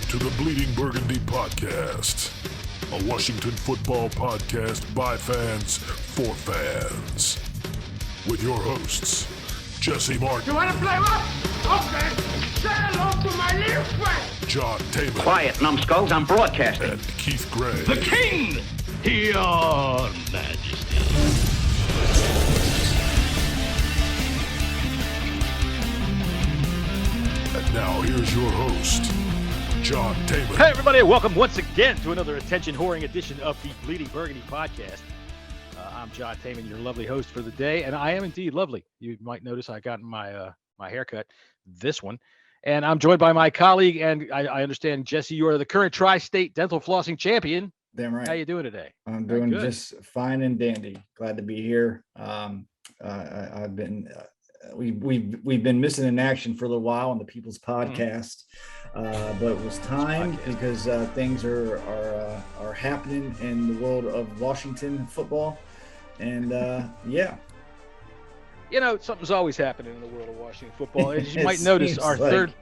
to the Bleeding Burgundy podcast, a Washington football podcast by fans for fans. With your hosts, Jesse Martin. You want to play what? Okay. Say hello to my little friend. John Taman. Quiet, numbskulls, I'm broadcasting. And Keith Gray. The King, your Majesty. And now here's your host, John Taman. Hey everybody, welcome once again to another attention-whoring edition of the Bleeding Burgundy podcast. I'm John Taman, your lovely host for the day, and I am indeed lovely. You might notice I got my haircut, this one, and I'm joined by my colleague, and I understand, Jesse, you are the current Tri-State Dental Flossing Champion. Damn right. How you doing today? I'm doing just fine and dandy. Glad to be here. I've been we've been missing in action for a little while on the People's Podcast, but it was time because things are happening in the world of Washington football, and yeah. You know, something's always happening in the world of Washington football. As you might notice, our third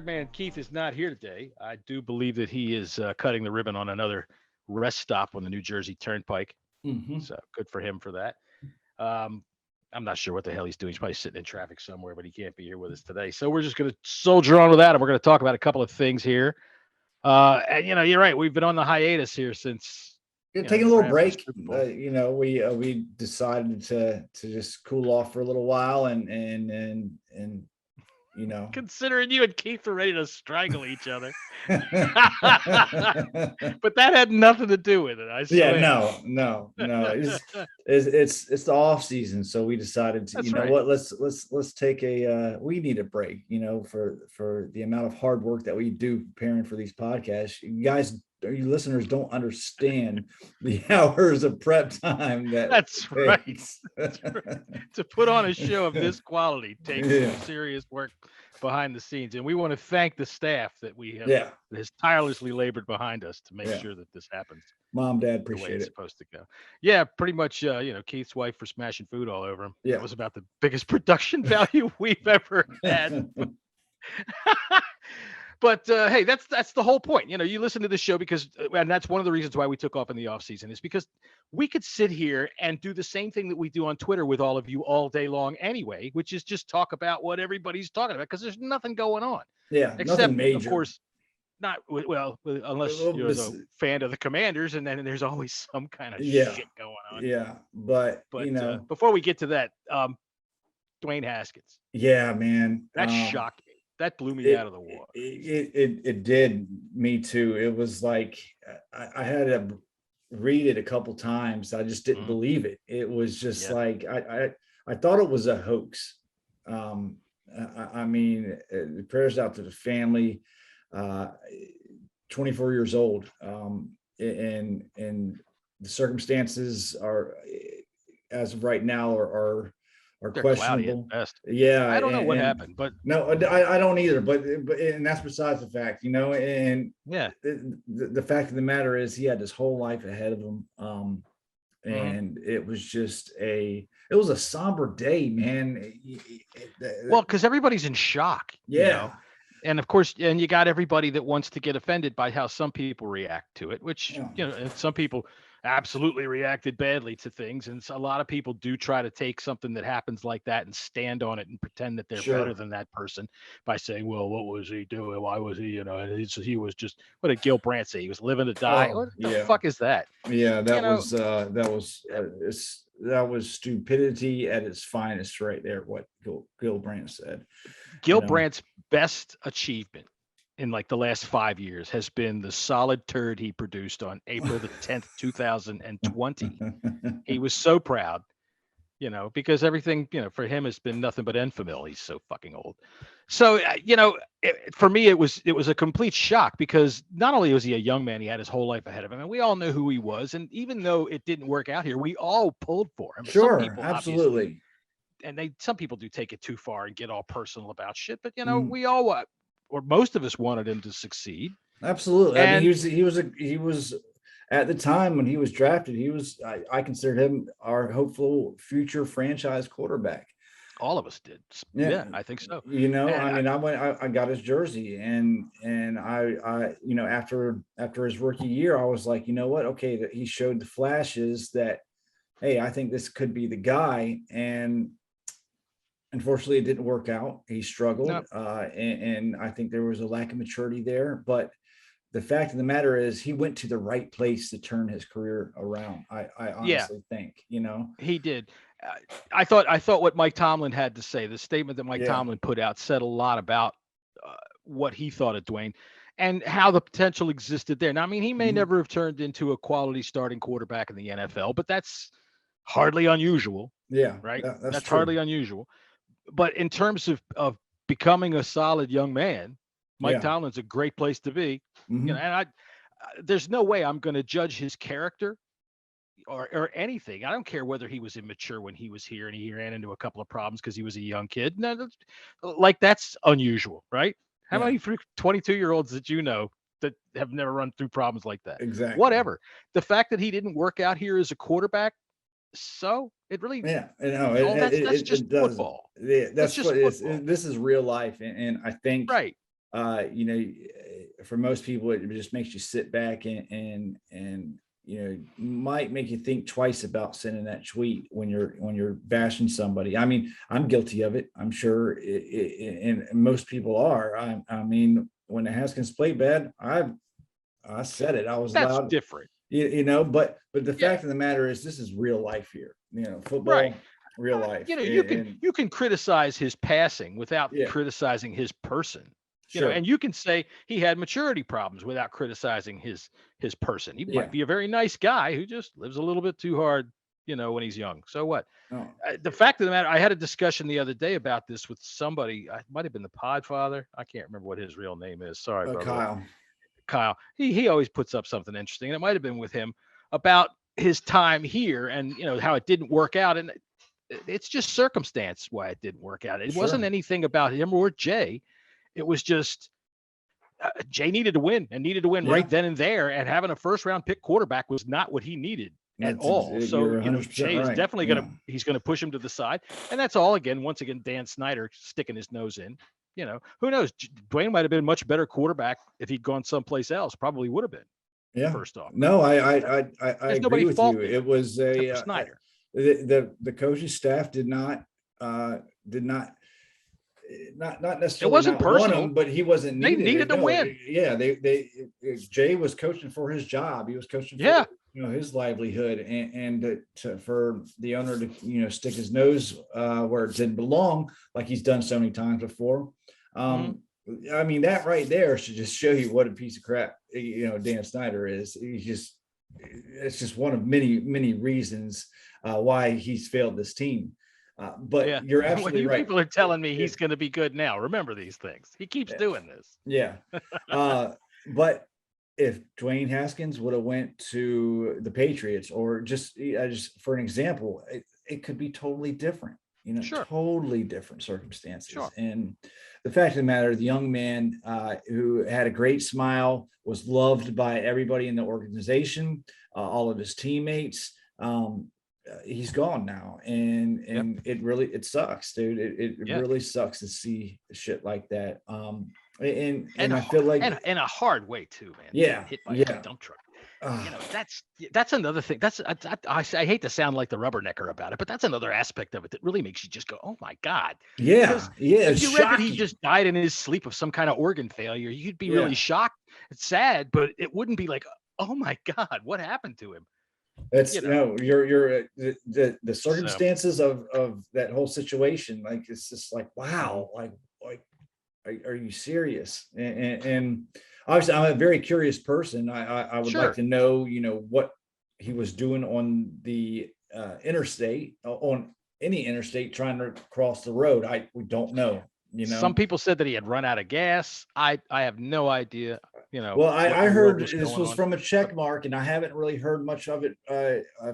man, Keith, is not here today. I do believe that he is cutting the ribbon on another rest stop on the New Jersey Turnpike. So good for him for that. I'm not sure what the hell he's doing. He's probably sitting in traffic somewhere, but he can't be here with us today. So we're just going to soldier on with that, and we're going to talk about a couple of things here. And, you know, you're right. We've been on the hiatus here since. Taking a little break. We decided to just cool off for a little while and you know, considering you and Keith are ready to strangle each other. But that had nothing to do with it. I swear. Yeah, no. It's the off season, so we decided to. That's you know right. what? Let's take a. We need a break. You know, for the amount of hard work that we do preparing for these podcasts. You guys, you listeners, don't understand the hours of prep time That's right. That's right. To put on a show of this quality takes some serious work behind the scenes, and we want to thank the staff that we have that has tirelessly labored behind us to make sure that this happens. Mom, Dad, the way appreciate it's it. supposed to go. Yeah, pretty much. Keith's wife for smashing food all over him. Yeah. That was about the biggest production value we've ever had. But hey, that's the whole point. You know, you listen to this show because, and that's one of the reasons why we took off in the off season, is because we could sit here and do the same thing that we do on Twitter with all of you all day long anyway, which is just talk about what everybody's talking about, because there's nothing going on. Yeah, except nothing major. Of course, not well, unless you're a fan of the Commanders, and then there's always some kind of shit going on. Yeah, but you know, before we get to that, Dwayne Haskins. Yeah, man, that shocked me. That blew me out of the water. It did me too. It was like I had to read it a couple times. I just didn't believe it. It was just like I thought it was a hoax. I mean, prayers out to the family. 24 years old, and the circumstances are, as of right now, are questionable. Yeah, I don't know what happened, but no, I don't either. But and that's besides the fact, you know. And the fact of the matter is, he had his whole life ahead of him. And it was just it was a somber day, man. Well, because everybody's in shock. Yeah. You know? And of course, and you got everybody that wants to get offended by how some people react to it, which, you know, and some people absolutely reacted badly to things. And so a lot of people do try to take something that happens like that and stand on it and pretend that they're better than that person by saying, well, what was he doing? Why was he, you know, and he was just, what did Gil Brandt say? He was living to die. What the fuck is that? Yeah, that was stupidity at its finest right there, what Gil Brandt said. Gil Brandt's best achievement in like the last 5 years has been the solid turd he produced on April the 10th, 2020. He was so proud, you know, because everything, you know, for him has been nothing but enfamil. He's so fucking old. So, you know, for me, it was a complete shock, because not only was he a young man, he had his whole life ahead of him, and we all knew who he was. And even though it didn't work out here, we all pulled for him. Sure, absolutely. And some people do take it too far and get all personal about shit, but you know, we all, or most of us, wanted him to succeed. Absolutely. I mean, he was at the time when he was drafted, I considered him our hopeful future franchise quarterback. All of us did. Yeah. Yeah, I think so. You know, And I mean, I got his jersey, and I, you know, after his rookie year, I was like, you know what? Okay, that he showed the flashes that, hey, I think this could be the guy. And unfortunately, it didn't work out. He struggled, No. and I think there was a lack of maturity there. But the fact of the matter is, he went to the right place to turn his career around. I Yeah. honestly think, you know, He did. I thought what Mike Tomlin had to say, the statement that Mike Yeah. Tomlin put out, said a lot about what he thought of Dwayne and how the potential existed there. Now, I mean, he may Mhm. never have turned into a quality starting quarterback in the NFL, but that's hardly unusual, Yeah, right? that's true. hardly unusual. But in terms of becoming a solid young man, Mike Yeah. Tomlin's a great place to be. Mhm. You know, and there's no way I'm going to judge his character or anything. I don't care whether he was immature when he was here and he ran into a couple of problems because he was a young kid. No, that's unusual, right? How Yeah. many 22-year-olds that you know that have never run through problems like that? Exactly. Whatever. The fact that he didn't work out here as a quarterback, so it really, Yeah, no, that's just it doesn't. football. Yeah, that's just what it is. football. This is real life, and I think, Right. you know, for most people, it just makes you sit back and you know, might make you think twice about sending that tweet when you're bashing somebody. I mean, I'm guilty of it. I'm sure, and most people are. I mean, when the Haskins played bad, I said it. I was That's loud. different. You know, but the Yeah. fact of the matter is, this is real life here. You know, football, Right. real life. You know, And you can criticize his passing without Yeah. criticizing his person. You know, sure, and you can say he had maturity problems without criticizing his person. He Yeah. might be a very nice guy who just lives a little bit too hard, you know, when he's young. So what? no, The fact of the matter, I had a discussion the other day about this with somebody. I might have been the Podfather. I can't remember what his real name is. Sorry, brother. Kyle. Kyle. He always puts up something interesting, and it might have been with him about his time here and, you know, how it didn't work out. And it's just circumstance why it didn't work out. It wasn't Sure. anything about him or Jay. It was just Jay needed to win Yeah. right then and there. And having a first round pick quarterback was not what he needed at all. So, You're you know, 100% Jay is right. definitely Yeah. he's going to push him to the side. And that's all once again, Dan Snyder sticking his nose in. You know, who knows? Dwayne might have been a much better quarterback if he'd gone someplace else. Probably would have been. Yeah. First off. No, I agree nobody with fault you. there It was except a for Snyder. the coaching staff did not not necessarily wasn't not want personal. him, but he wasn't They needed. needed to win. Yeah, Jay was coaching for his job. He was coaching for Yeah. you know, his livelihood, and for the owner to, you know, stick his nose where it didn't belong, like he's done so many times before. I mean, that right there should just show you what a piece of crap, you know, Dan Snyder is. It's just one of many reasons why he's failed this team. But Yeah. you're When absolutely you right. people are telling me he's going to be good now, remember these things. He keeps doing this. Yeah. But if Dwayne Haskins would have went to the Patriots, or just for an example, it could be totally different, you know, Sure. totally different circumstances. Sure. And the fact of the matter, the young man who had a great smile, was loved by everybody in the organization, all of his teammates. He's gone now, and it sucks, dude. It really sucks to see shit like that. And I feel like, and in a hard way too, man. Yeah, Hit by yeah. a dump truck. You know, that's another thing. I hate to sound like the rubbernecker about it, but that's another aspect of it that really makes you just go, "Oh my God!" Yeah, Because yeah. if It's you read that he shocking. just died in his sleep of some kind of organ failure, you'd be really shocked. It's sad, but it wouldn't be like, "Oh my God, what happened to him?" That's you know. no, you're the circumstances of that whole situation. Like, it's just like, wow, like are you serious? And obviously, I'm a very curious person. I would Sure. like to know, you know, what he was doing on the interstate, on any interstate, trying to cross the road. We don't know. You know, Some people said that he had run out of gas. I have no idea. Well, I heard this was on. from a check mark, and I haven't really heard much of it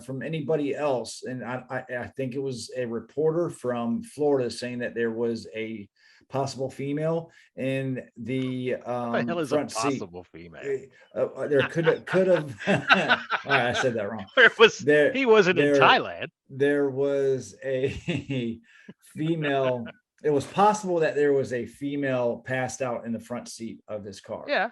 from anybody else. And I think it was a reporter from Florida saying that there was a possible female in the What the hell is front a possible female? There could have. All right, I said that wrong. He wasn't in Thailand. There was a female. It was possible that there was a female passed out in the front seat of his car. Yeah.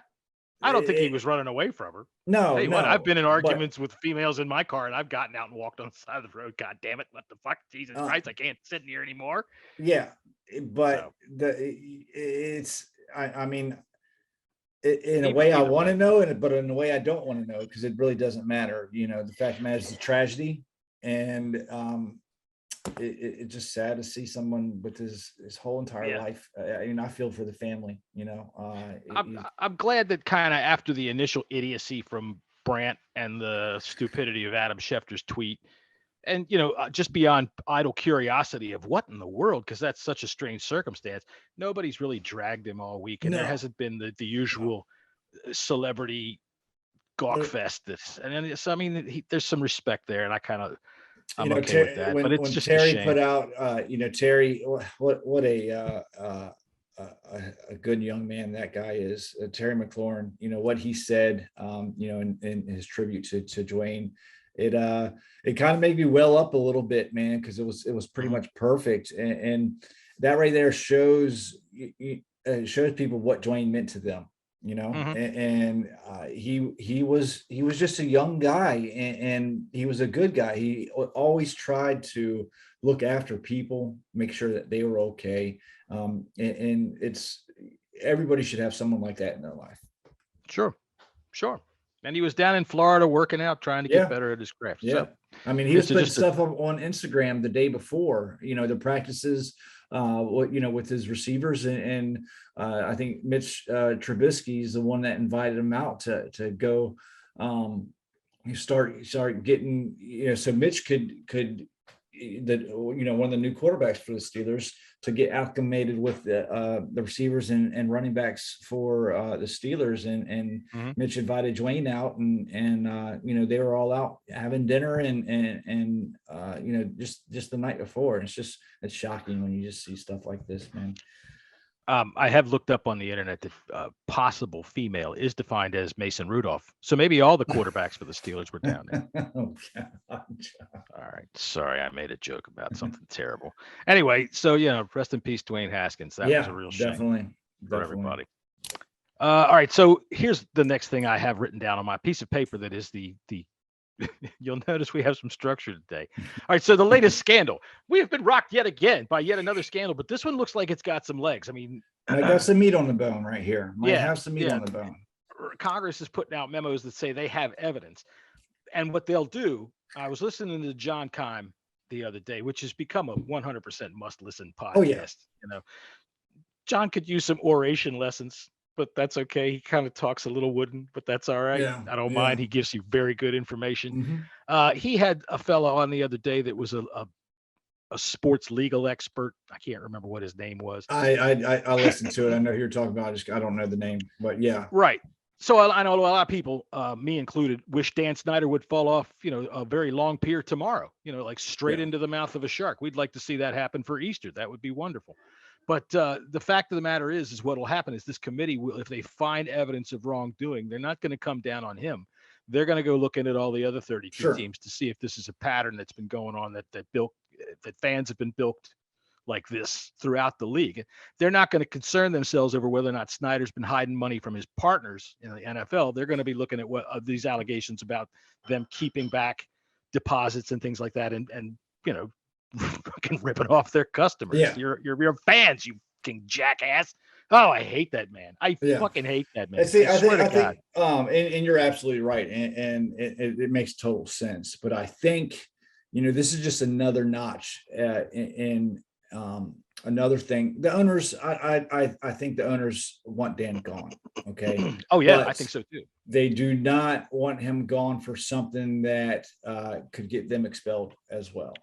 I don't think he was running away from her. No, Hey, what? I've been in arguments with females in my car, and I've gotten out and walked on the side of the road. God damn it. What the fuck? Jesus Christ. I can't sit in here anymore. Yeah. But I mean, in a way I want to know, but in a way I don't want to know, because it really doesn't matter. The fact of the matter is a tragedy. And it's just sad to see someone with his whole entire life. I mean, I feel for the family, I'm glad that kind of after the initial idiocy from Brandt and the stupidity of Adam Schefter's tweet, and, just beyond idle curiosity of what in the world, because that's such a strange circumstance, nobody's really dragged him all week. And there hasn't been the usual celebrity gawk fest. So, I mean, there's some respect there, and I'm okay with that. But it's when just Terry put out, Terry, what a good young man that guy is, Terry McLaurin. What he said, in his tribute to Dwayne, it kind of made me well up a little bit, man, because it was pretty much perfect, and that right there shows people what Dwayne meant to them. And he was just a young guy, and he was a good guy. He always tried to look after people, make sure that they were okay. And it's, everybody should have someone like that in their life. Sure. And he was down in Florida working out, trying to get better at his craft. Yeah. So, I mean, he was putting stuff up on Instagram the day before, the practices, with his receivers, and I think Mitch Trubisky is the one that invited him out to go. You start getting, so Mitch could one of the new quarterbacks for the Steelers, to get acclimated with the receivers and running backs for the Steelers, and Mitch invited Dwayne out, and they were all out having dinner and just the night before. And it's shocking when you just see stuff like this, man. I have looked up on the internet that possible female is defined as Mason Rudolph. So maybe all the quarterbacks for the Steelers were down there. Oh, God. All right. Sorry, I made a joke about something terrible. Anyway, so, rest in peace, Dwayne Haskins. That was a real shame definitely for everybody. All right. So here's the next thing I have written down on my piece of paper that is the you'll notice we have some structure today. All right, so the latest scandal. We have been rocked yet again by yet another scandal, but this one looks like it's got some legs. I mean, I got some meat on the bone right here. Might have some meat on the bone. Congress is putting out memos that say they have evidence. And what they'll do, I was listening to John Keim the other day, which has become a 100% must-listen podcast. Oh, yeah. John could use some oration lessons, but that's okay. He kind of talks a little wooden, but that's all right. Yeah, I don't mind. He gives you very good information. He had a fellow on the other day that was a sports legal expert. I can't remember what his name was. I listened to it. I know who you're talking about. I don't know the name, but yeah. Right. So I know a lot of people, me included, wish Dan Snyder would fall off, a very long pier tomorrow, like straight into the mouth of a shark. We'd like to see that happen for Easter. That would be wonderful. But the fact of the matter is what will happen is this committee will, if they find evidence of wrongdoing, they're not going to come down on him. They're going to go looking at all the other 32 teams to see if this is a pattern that's been going on, that fans have been bilked like this throughout the league. They're not going to concern themselves over whether or not Snyder's been hiding money from his partners in the NFL. They're going to be looking at what these allegations about them keeping back deposits and things like that, and fucking ripping off their customers. Yeah. You're fans, you fucking jackass. Oh, I hate that man. I fucking hate that man. See, I think, and you're absolutely right, and it makes total sense. But I think, this is just another notch in another thing. The owners, I think the owners want Dan gone. Okay. Oh yeah, but I think so too. They do not want him gone for something that could get them expelled as well.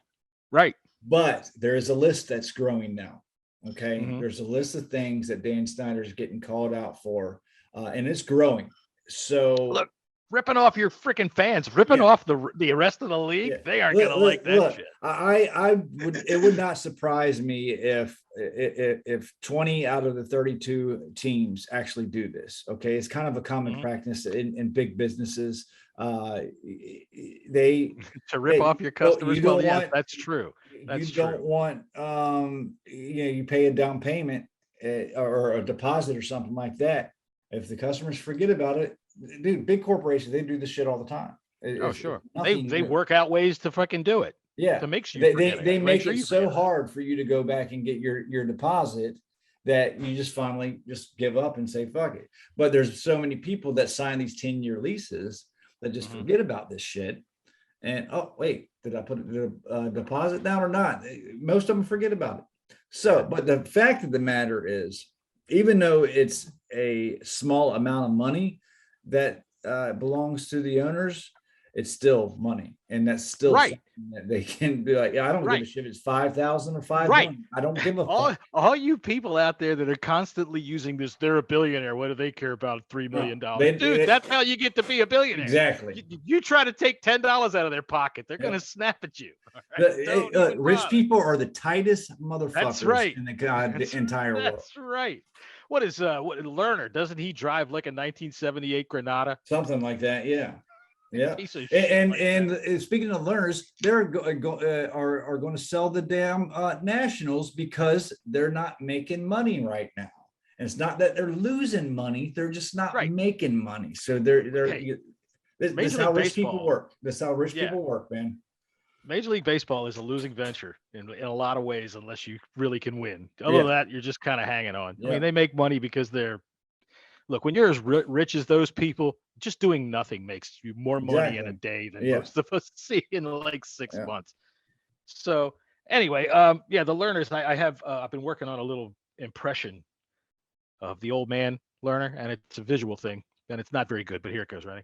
Right. But there is a list that's growing now. Okay. There's a list of things that Dan Snyder is getting called out for. and it's growing. So look, ripping off your freaking fans, ripping off the rest of the league. They aren't gonna like that shit. It would not surprise me if 20 out of the 32 teams actually do this. Okay, it's kind of a common practice in big businesses. They to rip off your customers. That's true. That's you don't want you pay a down payment or a deposit or something like that. If the customers forget about it, dude, big corporations, they do this shit all the time. Sure. They work out ways to fucking do it. Yeah. To make sure they make it so hard for you to go back and get your deposit that you just finally just give up and say fuck it. But there's so many people that sign these 10-year leases that just forget about this shit. And oh wait, did I put a deposit down or not? Most of them forget about it. So, but the fact of the matter is, even though it's a small amount of money that belongs to the owners, it's still money, and that's still something that they can be like, yeah, I don't give a shit if it's 5,000 or 5 million. I don't give a fuck. All you people out there that are constantly using this, they're a billionaire. What do they care about $3 million? Dude, that's how you get to be a billionaire. Exactly. You try to take $10 out of their pocket, they're going to snap at you. Right? Rich people are the tightest motherfuckers in the entire world. That's right. What is Lerner? Doesn't he drive like a 1978 Granada? Something like that, yeah. Yeah, and speaking of learners, they're are going to sell the damn Nationals because they're not making money right now. And it's not that they're losing money; they're just not making money. So this is how rich people work. This is how rich people work, man. Major League Baseball is a losing venture in a lot of ways, unless you really can win. Other than that, you're just kind of hanging on. I mean, they make money because look, when you're as rich as those people, just doing nothing makes you more money in a day than most of us see in like 6 months. So anyway, the learners, I've been working on a little impression of the old man Lerner, and it's a visual thing, and it's not very good, but here it goes. Ready?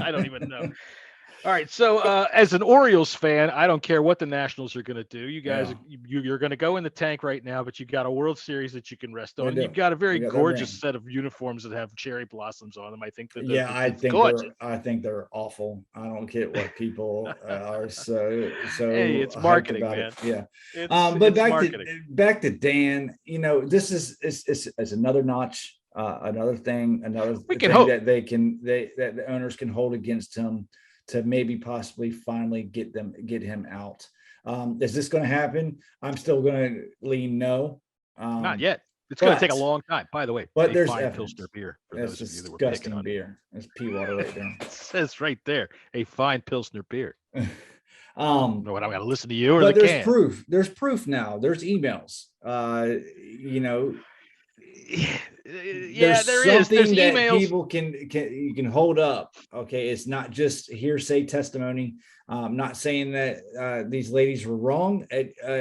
I don't even know. All right, so as an Orioles fan, I don't care what the Nationals are going to do. You guys, you're going to go in the tank right now, but you've got a World Series that you can rest on. And you've got a very gorgeous set of uniforms that have cherry blossoms on them. I think that I think they're awful. I don't get what people are so. Hey, it's marketing, man. Yeah. But back to Dan. This is another notch. Another thing that that the owners can hold against him to maybe possibly finally get him out. Is this going to happen? I'm still going to lean no. Not yet. It's going to take a long time. By the way, but there's fine Pilsner beer. That's disgusting beer. It's pea water right there. It says right there, a fine Pilsner beer. What, I'm going to listen to you or the can? Proof. There's proof now. There's emails. There is. There's emails people can hold up. Okay, it's not just hearsay testimony. Not saying that these ladies were wrong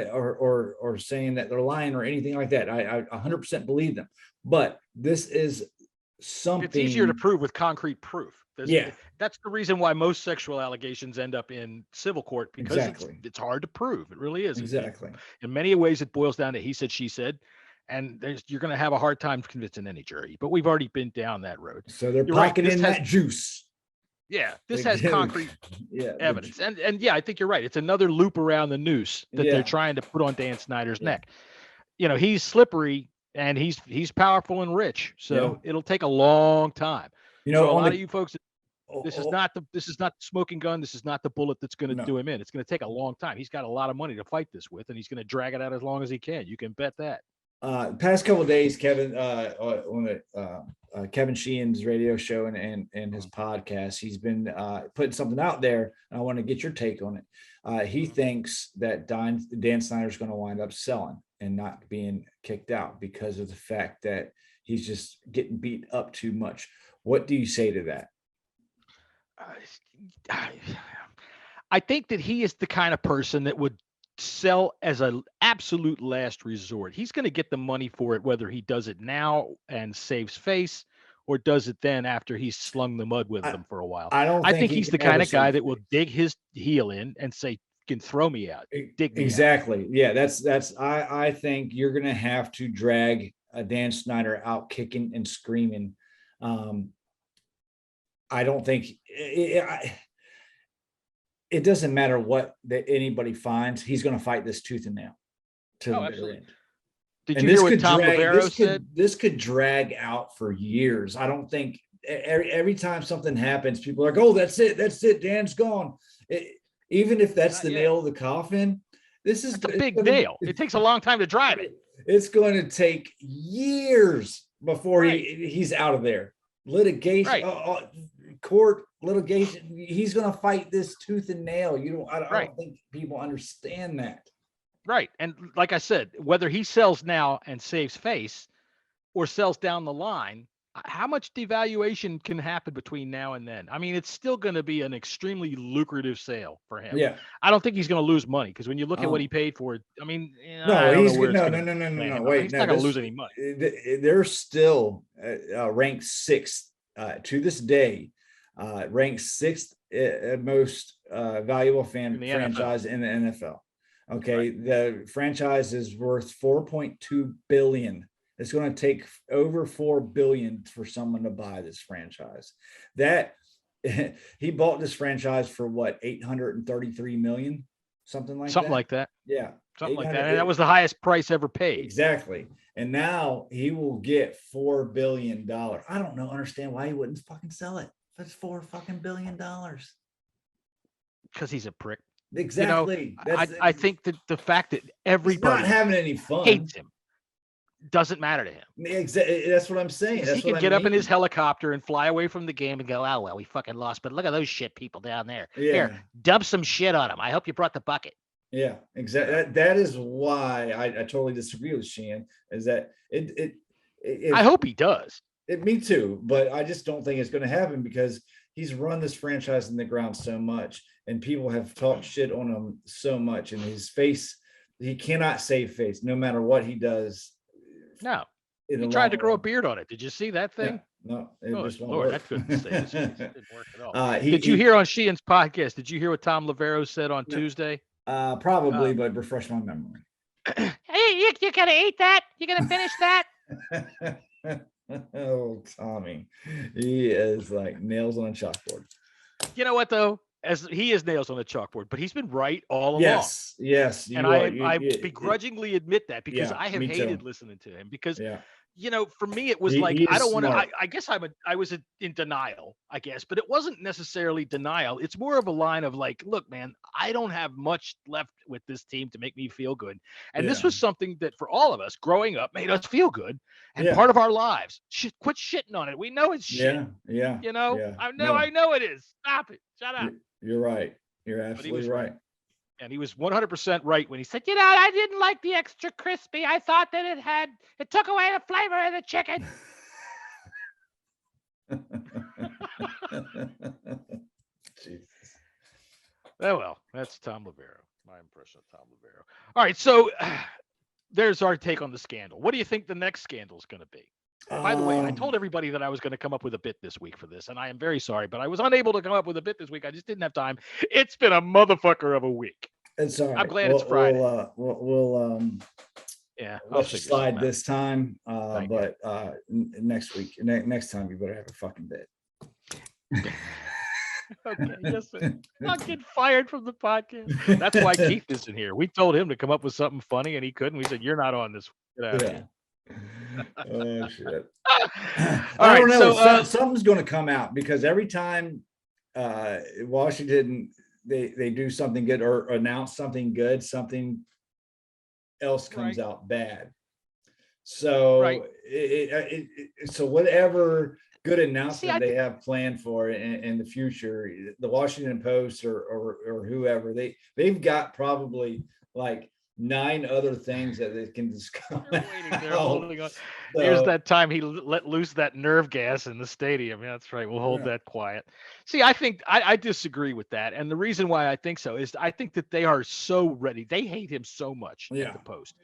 or saying that they're lying or anything like that. I 100% believe them. But this is something. It's easier to prove with concrete proof. That's the reason why most sexual allegations end up in civil court, because it's hard to prove. It really is. Exactly. In many ways, it boils down to he said, she said. And you're going to have a hard time convincing any jury, but we've already been down that road. So they're pocketing that juice. Yeah, this has concrete evidence. And I think you're right. It's another loop around the noose that they're trying to put on Dan Snyder's neck. He's slippery and he's powerful and rich. So it'll take a long time. A lot of you folks, this is not the smoking gun. This is not the bullet that's going to do him in. It's going to take a long time. He's got a lot of money to fight this with, and he's going to drag it out as long as he can. You can bet that. Past couple of days, Kevin, on Kevin Sheehan's radio show and his podcast, he's been putting something out there. And I want to get your take on it. He thinks that Dan Snyder's going to wind up selling and not being kicked out because of the fact that he's just getting beat up too much. What do you say to that? I think that he is the kind of person that would sell as an absolute last resort. He's going to get the money for it, whether he does it now and saves face or does it then after he's slung the mud with them for a while. I think he's the kind of guy that will dig his heel in and say, can throw me out, dig me exactly. Out. Yeah, that's. I think you're gonna have to drag Dan Snyder out kicking and screaming. I don't think it doesn't matter what anybody finds. He's going to fight this tooth and nail to the bitter end. Did you hear what Tom Lavero said? This could drag out for years. I don't think every time something happens, people are like, "Oh, that's it. Dan's gone." Even if that's the nail of the coffin, this is a big nail. It takes a long time to drive it. It's going to take years before he's out of there. Litigation, court litigation. He's going to fight this tooth and nail. I don't think people understand that. Right. And like I said, whether he sells now and saves face or sells down the line, how much devaluation can happen between now and then? I mean, it's still going to be an extremely lucrative sale for him. Yeah. I don't think he's going to lose money because when you look at what he paid for it, I mean, no. Wait, he's not going to lose any money. They're still ranked sixth to this day, ranked sixth most valuable franchise in the NFL. Okay, the franchise is worth $4.2 billion. It's going to take over $4 billion for someone to buy this franchise. That he bought this franchise for what, $833 million, something like that. Yeah, something like that. And that was the highest price ever paid. Exactly. And now he will get $4 billion. I don't understand why he wouldn't fucking sell it. That's $4 fucking billion. Because he's a prick. Exactly. I think that the fact that everybody not having any fun hates him doesn't matter to him. Exactly. That's what I'm saying. He can get up in his helicopter and fly away from the game and go, "Oh well, we fucking lost, but look at those shit people down there. Yeah. Here, dump some shit on them. I hope you brought the bucket." Yeah, exactly. That is why I totally disagree with Sheehan. Is that it? I hope he does. Me too, but I just don't think it's going to happen because he's run this franchise in the ground so much, and people have talked shit on him so much, and his face, he cannot save face no matter what he does. No, he tried to grow a beard on it. Did you see that thing? Yeah. No, it Lord, that couldn't save his face. It didn't work at all. Did you hear on Sheehan's podcast? Did you hear what Tom Lavero said on Tuesday? Probably, but refresh my memory. Hey, you gonna eat that? You gonna finish that? Oh, Tommy, he is like nails on a chalkboard. You know what though? As he is nails on a chalkboard, but he's been right all along. Yes. And I begrudgingly admit that because I have hated listening to him because, for me, it was I don't want to, I guess I was in denial, I guess, but it wasn't necessarily denial. It's more of a line of like, look, man, I don't have much left with this team to make me feel good. And this was something that for all of us growing up made us feel good and part of our lives. Quit shitting on it. We know it's shit. Yeah. I know it is. Stop it. Shut up. You're right. You're absolutely right. And he was 100% right when he said, I didn't like the extra crispy. I thought that it took away the flavor of the chicken. Jesus. Oh, well, that's Tom Lavero. My impression of Tom Lavero. All right. So there's our take on the scandal. What do you think the next scandal is going to be? By the way, I told everybody that I was going to come up with a bit this week for this, and I am very sorry, but I was unable to come up with a bit this week. I just didn't have time. It's been a motherfucker of a week. It's all right. I'm glad it's Friday. We'll let you slide this time, but next week, next time, you better have a fucking bit. Okay, yes, I'll get fired from the podcast. That's why Keith isn't here. We told him to come up with something funny, and he couldn't. We said, "You're not on this." Get out of here. Oh shit! I don't know. Something's going to come out because every time Washington they do something good or announce something good, something else comes out bad. So so whatever good announcement they have planned for in the future, the Washington Post or whoever, they've got probably like 9 other things that they can just come out. They're holding on. So, here's that time he let loose that nerve gas in the stadium. Yeah, that's right. We'll hold that quiet. See, I think I disagree with that. And the reason why I think so is I think that they are so ready. They hate him so much at the Post.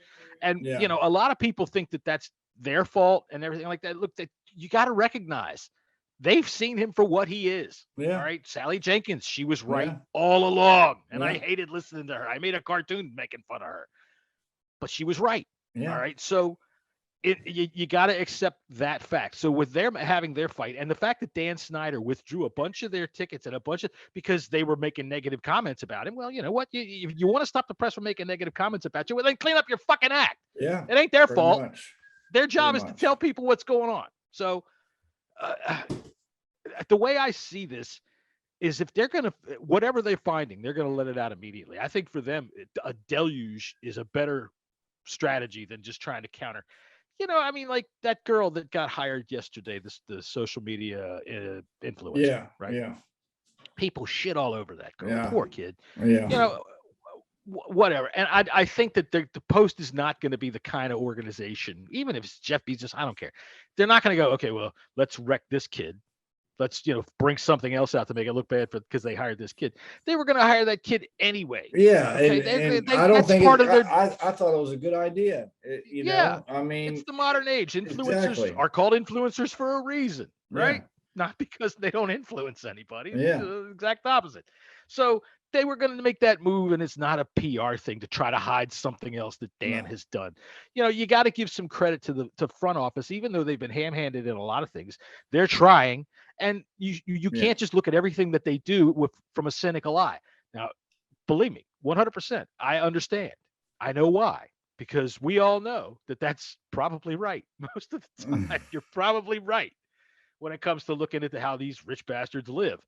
And, a lot of people think that that's their fault and everything like that. Look, you got to recognize They've seen him for what he is. Yeah. All right. Sally Jenkins, she was right Yeah. all along. And I Yeah. hated listening to her. I made a cartoon making fun of her. But she was right. Yeah. All right. So you got to accept that fact. So with them having their fight and the fact that Dan Snyder withdrew a bunch of their tickets and because they were making negative comments about him. Well, you know what? You want to stop the press from making negative comments about you, well, then clean up your fucking act. Yeah. It ain't their Pretty fault. much. Their job Pretty is much. to tell people what's going on. So the way I see this is if they're going to, whatever they're finding, they're going to let it out immediately. I think for them, a deluge is a better strategy than just trying to counter. You know, I mean, like that girl that got hired yesterday, the social media influencer, Yeah. right? Yeah. People shit all over that girl. Yeah. Poor kid. Yeah. You know, whatever. And I think that the Post is not going to be the kind of organization, even if it's Jeff Bezos, I don't care. They're not going to go, okay, well, let's wreck this kid. Let's, bring something else out to make it look bad because they hired this kid. They were going to hire that kid anyway. Yeah, okay? and I don't think part of their. I thought it was a good idea. You know, I mean, it's the modern age. Influencers exactly. are called influencers for a reason, right? Yeah. Not because they don't influence anybody. Yeah. It's the exact opposite. So they were going to make that move, and it's not a PR thing to try to hide something else that Dan has done. You got to give some credit to front office, even though they've been ham-handed in a lot of things. They're trying, and you can't just look at everything that they do from a cynical eye. Now, believe me, 100%, I understand. I know why, because we all know that that's probably right. Most of the time, you're probably right when it comes to looking at how these rich bastards live.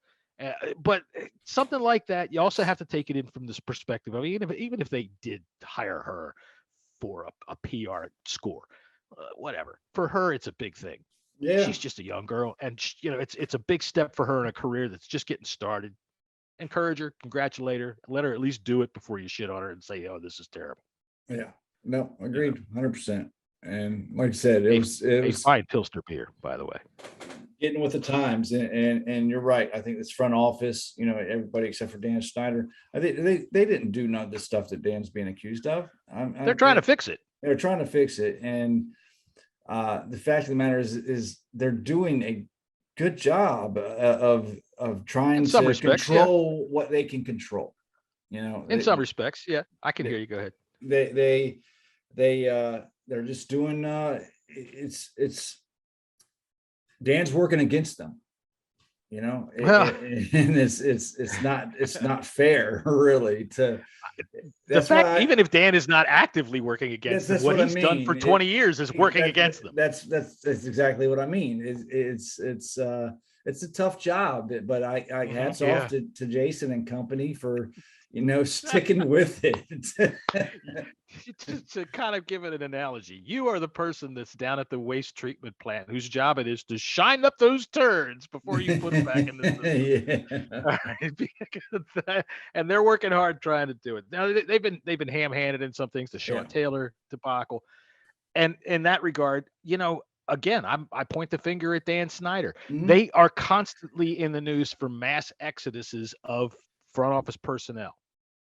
But something like that, you also have to take it in from this perspective. I mean, even if they did hire her for a PR score, whatever. For her, it's a big thing. Yeah. She's just a young girl, and it's a big step for her in a career that's just getting started. Encourage her, congratulate her, let her at least do it before you shit on her and say, "Oh, this is terrible." Yeah. No, agreed, 100%. And like I said, it was fine Pilsner beer, by the way. Getting with the times, and you're right. I think this front office, everybody except for Dan Snyder, I think they didn't do none of the stuff that Dan's being accused of. They're trying to fix it. They're trying to fix it, and the fact of the matter is they're doing a good job of trying to control what they can control. In some respects, yeah, I can hear you. Go ahead. They're just doing it's Dan's working against them, and it's not fair really to the fact even if Dan is not actively working against them, what he's done for 20 years is working against them. That's exactly what I mean. It's a tough job, but I hats off to Jason and company for sticking with it. to kind of give it an analogy, you are the person that's down at the waste treatment plant whose job it is to shine up those turds before you put them back in the system. And they're working hard trying to do it. Now they've been ham-handed in some things, the Sean Taylor debacle, and in that regard, again, I point the finger at Dan Snyder. Mm-hmm. They are constantly in the news for mass exoduses of front office personnel,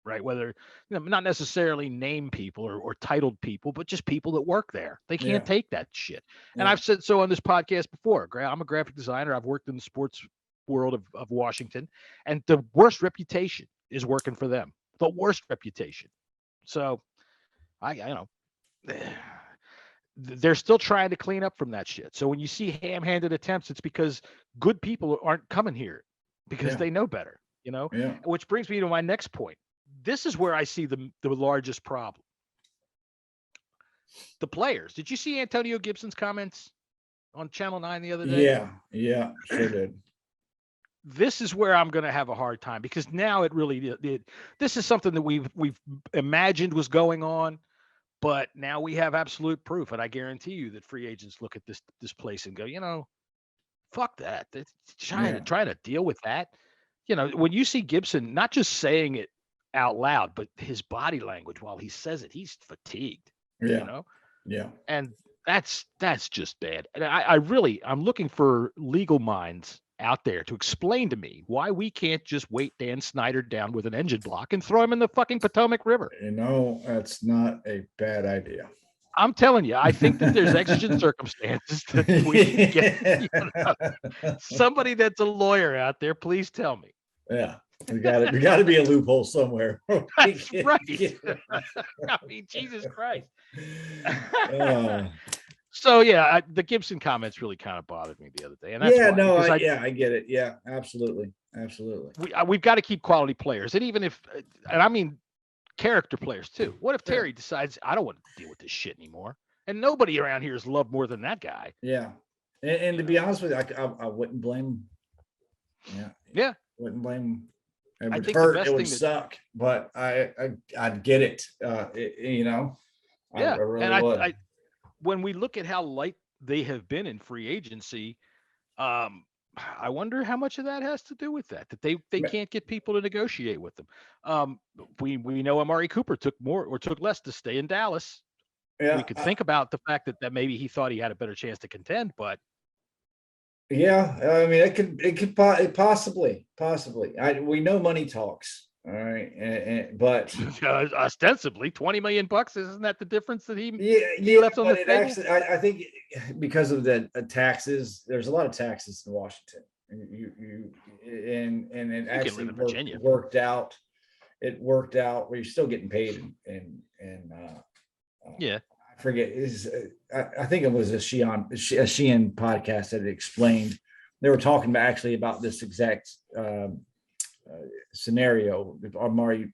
right? Whether, not necessarily name people or titled people, but just people that work there. They can't take that shit. And I've said so on this podcast before. I'm a graphic designer. I've worked in the sports world of Washington, and the worst reputation is working for them. The worst reputation. So they're still trying to clean up from that shit. So when you see ham-handed attempts, it's because good people aren't coming here because they know better, which brings me to my next point. This is where I see the largest problem. The players. Did you see Antonio Gibson's comments on Channel 9 the other day? Yeah, sure did. This is where I'm going to have a hard time because now this is something that we've imagined was going on. But now we have absolute proof, and I guarantee you that free agents look at this place and go, fuck that. They're trying to deal with that. When you see Gibson not just saying it out loud, but his body language while he says it, he's fatigued. Yeah. And that's just bad. And I'm looking for legal minds out there to explain to me why we can't just weight Dan Snyder down with an engine block and throw him in the fucking Potomac River. That's not a bad idea. I'm telling you, I think that there's exigent circumstances that we can get somebody that's a lawyer out there. Please tell me. Yeah, we got to be a loophole somewhere. That's right. I mean, Jesus Christ. So yeah, the Gibson comments really kind of bothered me the other day, and that's I get it. Yeah, absolutely. We've got to keep quality players, and even if, and I mean, character players too. What if Terry decides I don't want to deal with this shit anymore? And nobody around here is loved more than that guy. Yeah, and to be honest with you, I wouldn't blame. Yeah, wouldn't blame. It would hurt. It would suck, but I'd get it. I really would. When we look at how light they have been in free agency, I wonder how much of that has to do with that they can't get people to negotiate with them. We know Amari Cooper took more or took less to stay in Dallas. Yeah, we could think about the fact that maybe he thought he had a better chance to contend, but yeah, I mean, it could possibly. We know money talks. All right, but ostensibly $20 million, isn't that the difference that he left on the table? Actually, I think because of the taxes, there's a lot of taxes in Washington. And it actually worked out. It worked out where you're still getting paid, and I forget I think it was a Sheehan podcast that it explained. They were talking about this exact scenario. If Amari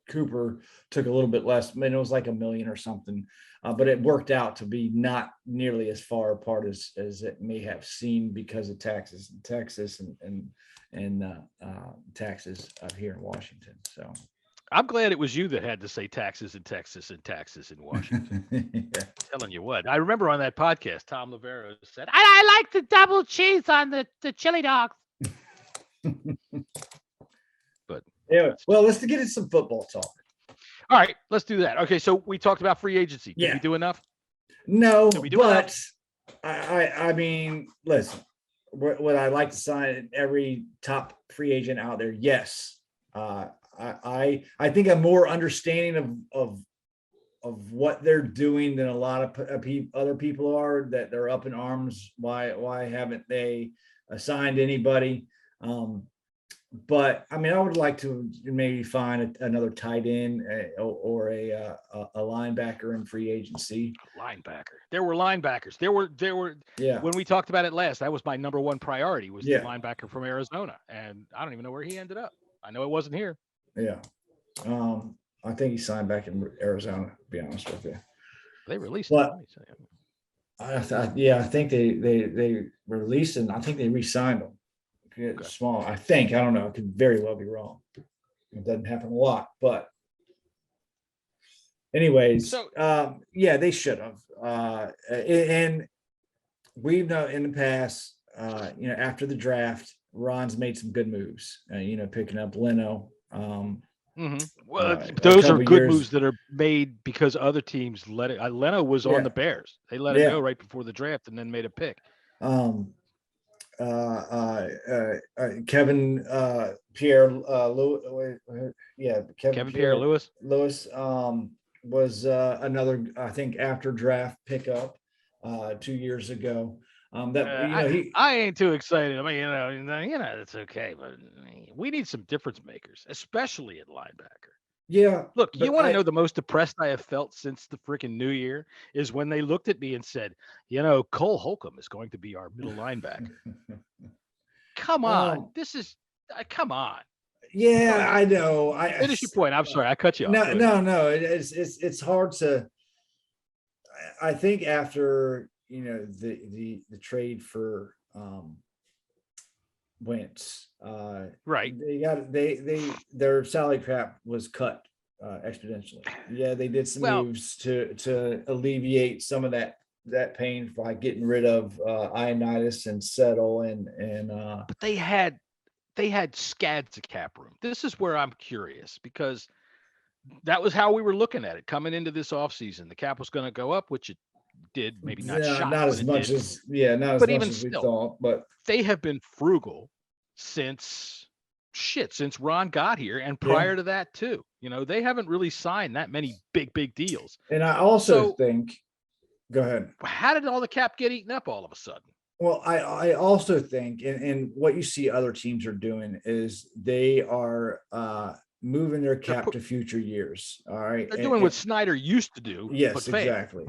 Cooper took a little bit less, I mean, it was like $1 million or something, but it worked out to be not nearly as far apart as it may have seemed because of taxes in Texas and taxes up here in Washington. So I'm glad it was you that had to say taxes in Texas and taxes in Washington. Yeah. I'm telling you what, I remember on that podcast, Tom Lavero said, I like the double cheese on the chili dogs. But anyway, well, let's get into some football talk. All right, let's do that. Okay, so we talked about free agency. Did we do enough? No, but I mean, listen, would I like to sign every top free agent out there? Yes. I think I'm more understanding of what they're doing than a lot of other people are, that they're up in arms. Why haven't they assigned anybody? But I mean, I would like to maybe find another tight end or a linebacker in free agency. Linebacker. There were linebackers. There were. Yeah. When we talked about it last, that was my number one priority, was the linebacker from Arizona, and I don't even know where he ended up. I know it wasn't here. Yeah. I think he signed back in Arizona, to be honest with you. They released him. I think they released him. I think they re-signed him. Okay. Small, I think. I don't know. It could very well be wrong. It doesn't happen a lot, but anyways, they should have. And we've known in the past, after the draft, Ron's made some good moves. Picking up Leno. Well, those are good moves that are made because other teams let it. Leno was on the Bears. They let it go right before the draft and then made a pick. Kevin Pierre Lewis. Kevin Pierre Lewis was another, I think, after draft pickup 2 years ago. I ain't too excited. I mean, it's okay, but we need some difference makers, especially at linebacker. Yeah. Look, you want to know the most depressed I have felt since the freaking new year is when they looked at me and said, Cole Holcomb is going to be our middle linebacker. Come on. Come on. Yeah, I know. Finish your point. I'm sorry. I cut you off. No. It's hard to, I think after, the trade for Wentz, right? Their salary cap was cut exponentially. Yeah, they did some moves to alleviate some of that pain by getting rid of Ioannidis and Settle and but they had scads of cap room. This is where I'm curious, because that was how we were looking at it coming into this offseason. The cap was going to go up, which it did, maybe not as much as we thought, but they have been frugal since Ron got here, and prior to that too. They haven't really signed that many big deals. And I also think Go ahead. How did all the cap get eaten up all of a sudden? Well, I also think, and what you see other teams are doing is they are moving their cap to future years. All right. They're doing what Snyder used to do. Yes, but failed. exactly.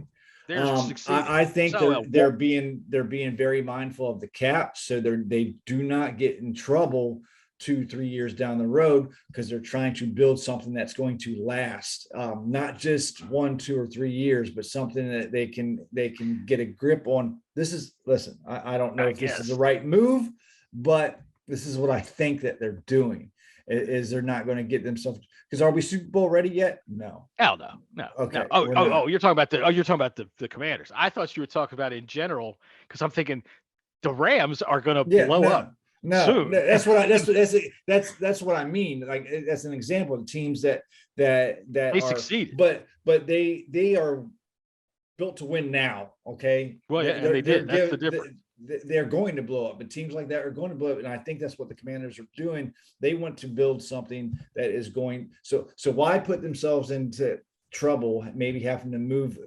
They're succeeding. I think So, they're being very mindful of the cap, so they do not get in trouble 2-3 years down the road, because they're trying to build something that's going to last, not just 1, 2, or 3 years, but something that they can get a grip on. Listen, I don't know if this is the right move, but this is what I think that they're doing. Is they're not going to get themselves, because are we Super Bowl ready yet? No. Hell no. Okay. No. You're talking about the Commanders. I thought you were talking about in general, because I'm thinking the Rams are going to blow up. No, soon. that's what I mean. Like, that's an example of teams that they succeeded, but they are built to win now. Okay. Well, yeah, and they did. That's the difference. They're going to blow up, but teams like that are going to blow up, and I think that's what the Commanders are doing. They want to build something that is going. So why put themselves into trouble? Maybe having to move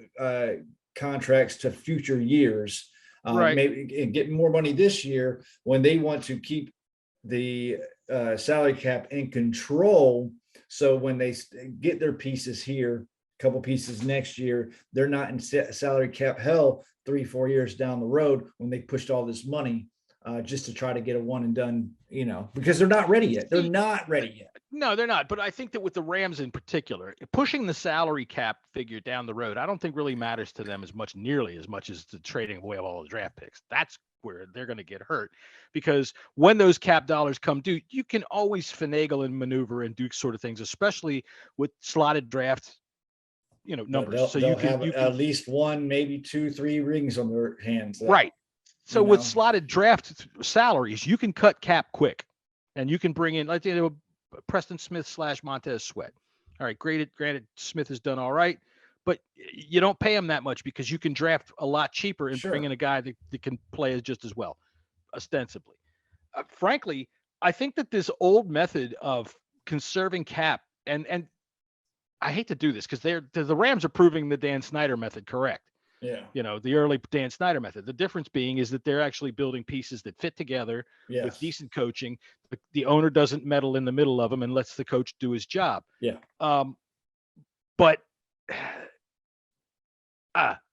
contracts to future years. Right. Maybe and get more money this year when they want to keep the salary cap in control. So when they get their pieces here, a couple pieces next year, they're not in salary cap hell 3-4 years down the road when they pushed all this money just to try to get a one and done, because they're not ready yet. They're not ready yet. No, they're not. But I think that with the Rams in particular, pushing the salary cap figure down the road, I don't think really matters to them nearly as much as the trading away of all the draft picks. That's where they're going to get hurt, because when those cap dollars come due, you can always finagle and maneuver and do sort of things, especially with slotted draft, numbers. So you can at least 1, maybe 2, 3 rings on their hands. Right. So with slotted draft salaries, you can cut cap quick, and you can bring in Preston Smith / Montez Sweat. All right, granted, Smith has done all right, but you don't pay him that much because you can draft a lot cheaper and bring in a guy that can play just as well, ostensibly. Frankly, I think that this old method of conserving cap, and I hate to do this because the Rams are proving the Dan Snyder method correct. Yeah. The early Dan Snyder method. The difference being is that they're actually building pieces that fit together with decent coaching. The owner doesn't meddle in the middle of them and lets the coach do his job. Yeah. But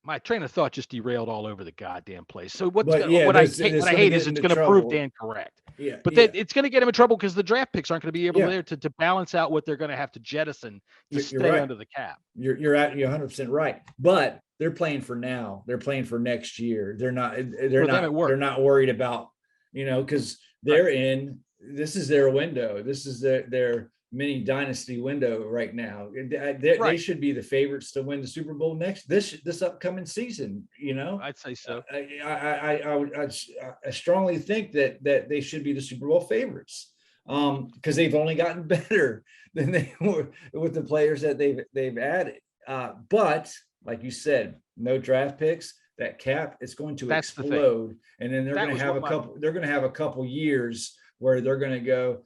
my train of thought just derailed all over the goddamn place. So what I hate is it's going to prove Dan correct. Yeah. But it's going to get him in trouble because the draft picks aren't going to be able to balance out what they're going to have to jettison to stay under the cap. You're 100% right. But they're playing for now. They're playing for next year. They're not worried about, because they're in, this is their window. This is their mini dynasty window right now. They should be the favorites to win the Super Bowl this upcoming season. I'd say so. I strongly think that they should be the Super Bowl favorites, because they've only gotten better than they were with the players that they've added. But like you said, no draft picks. That cap is going to explode, and then they're going to have a couple. They're going to have a couple years where they're going to go,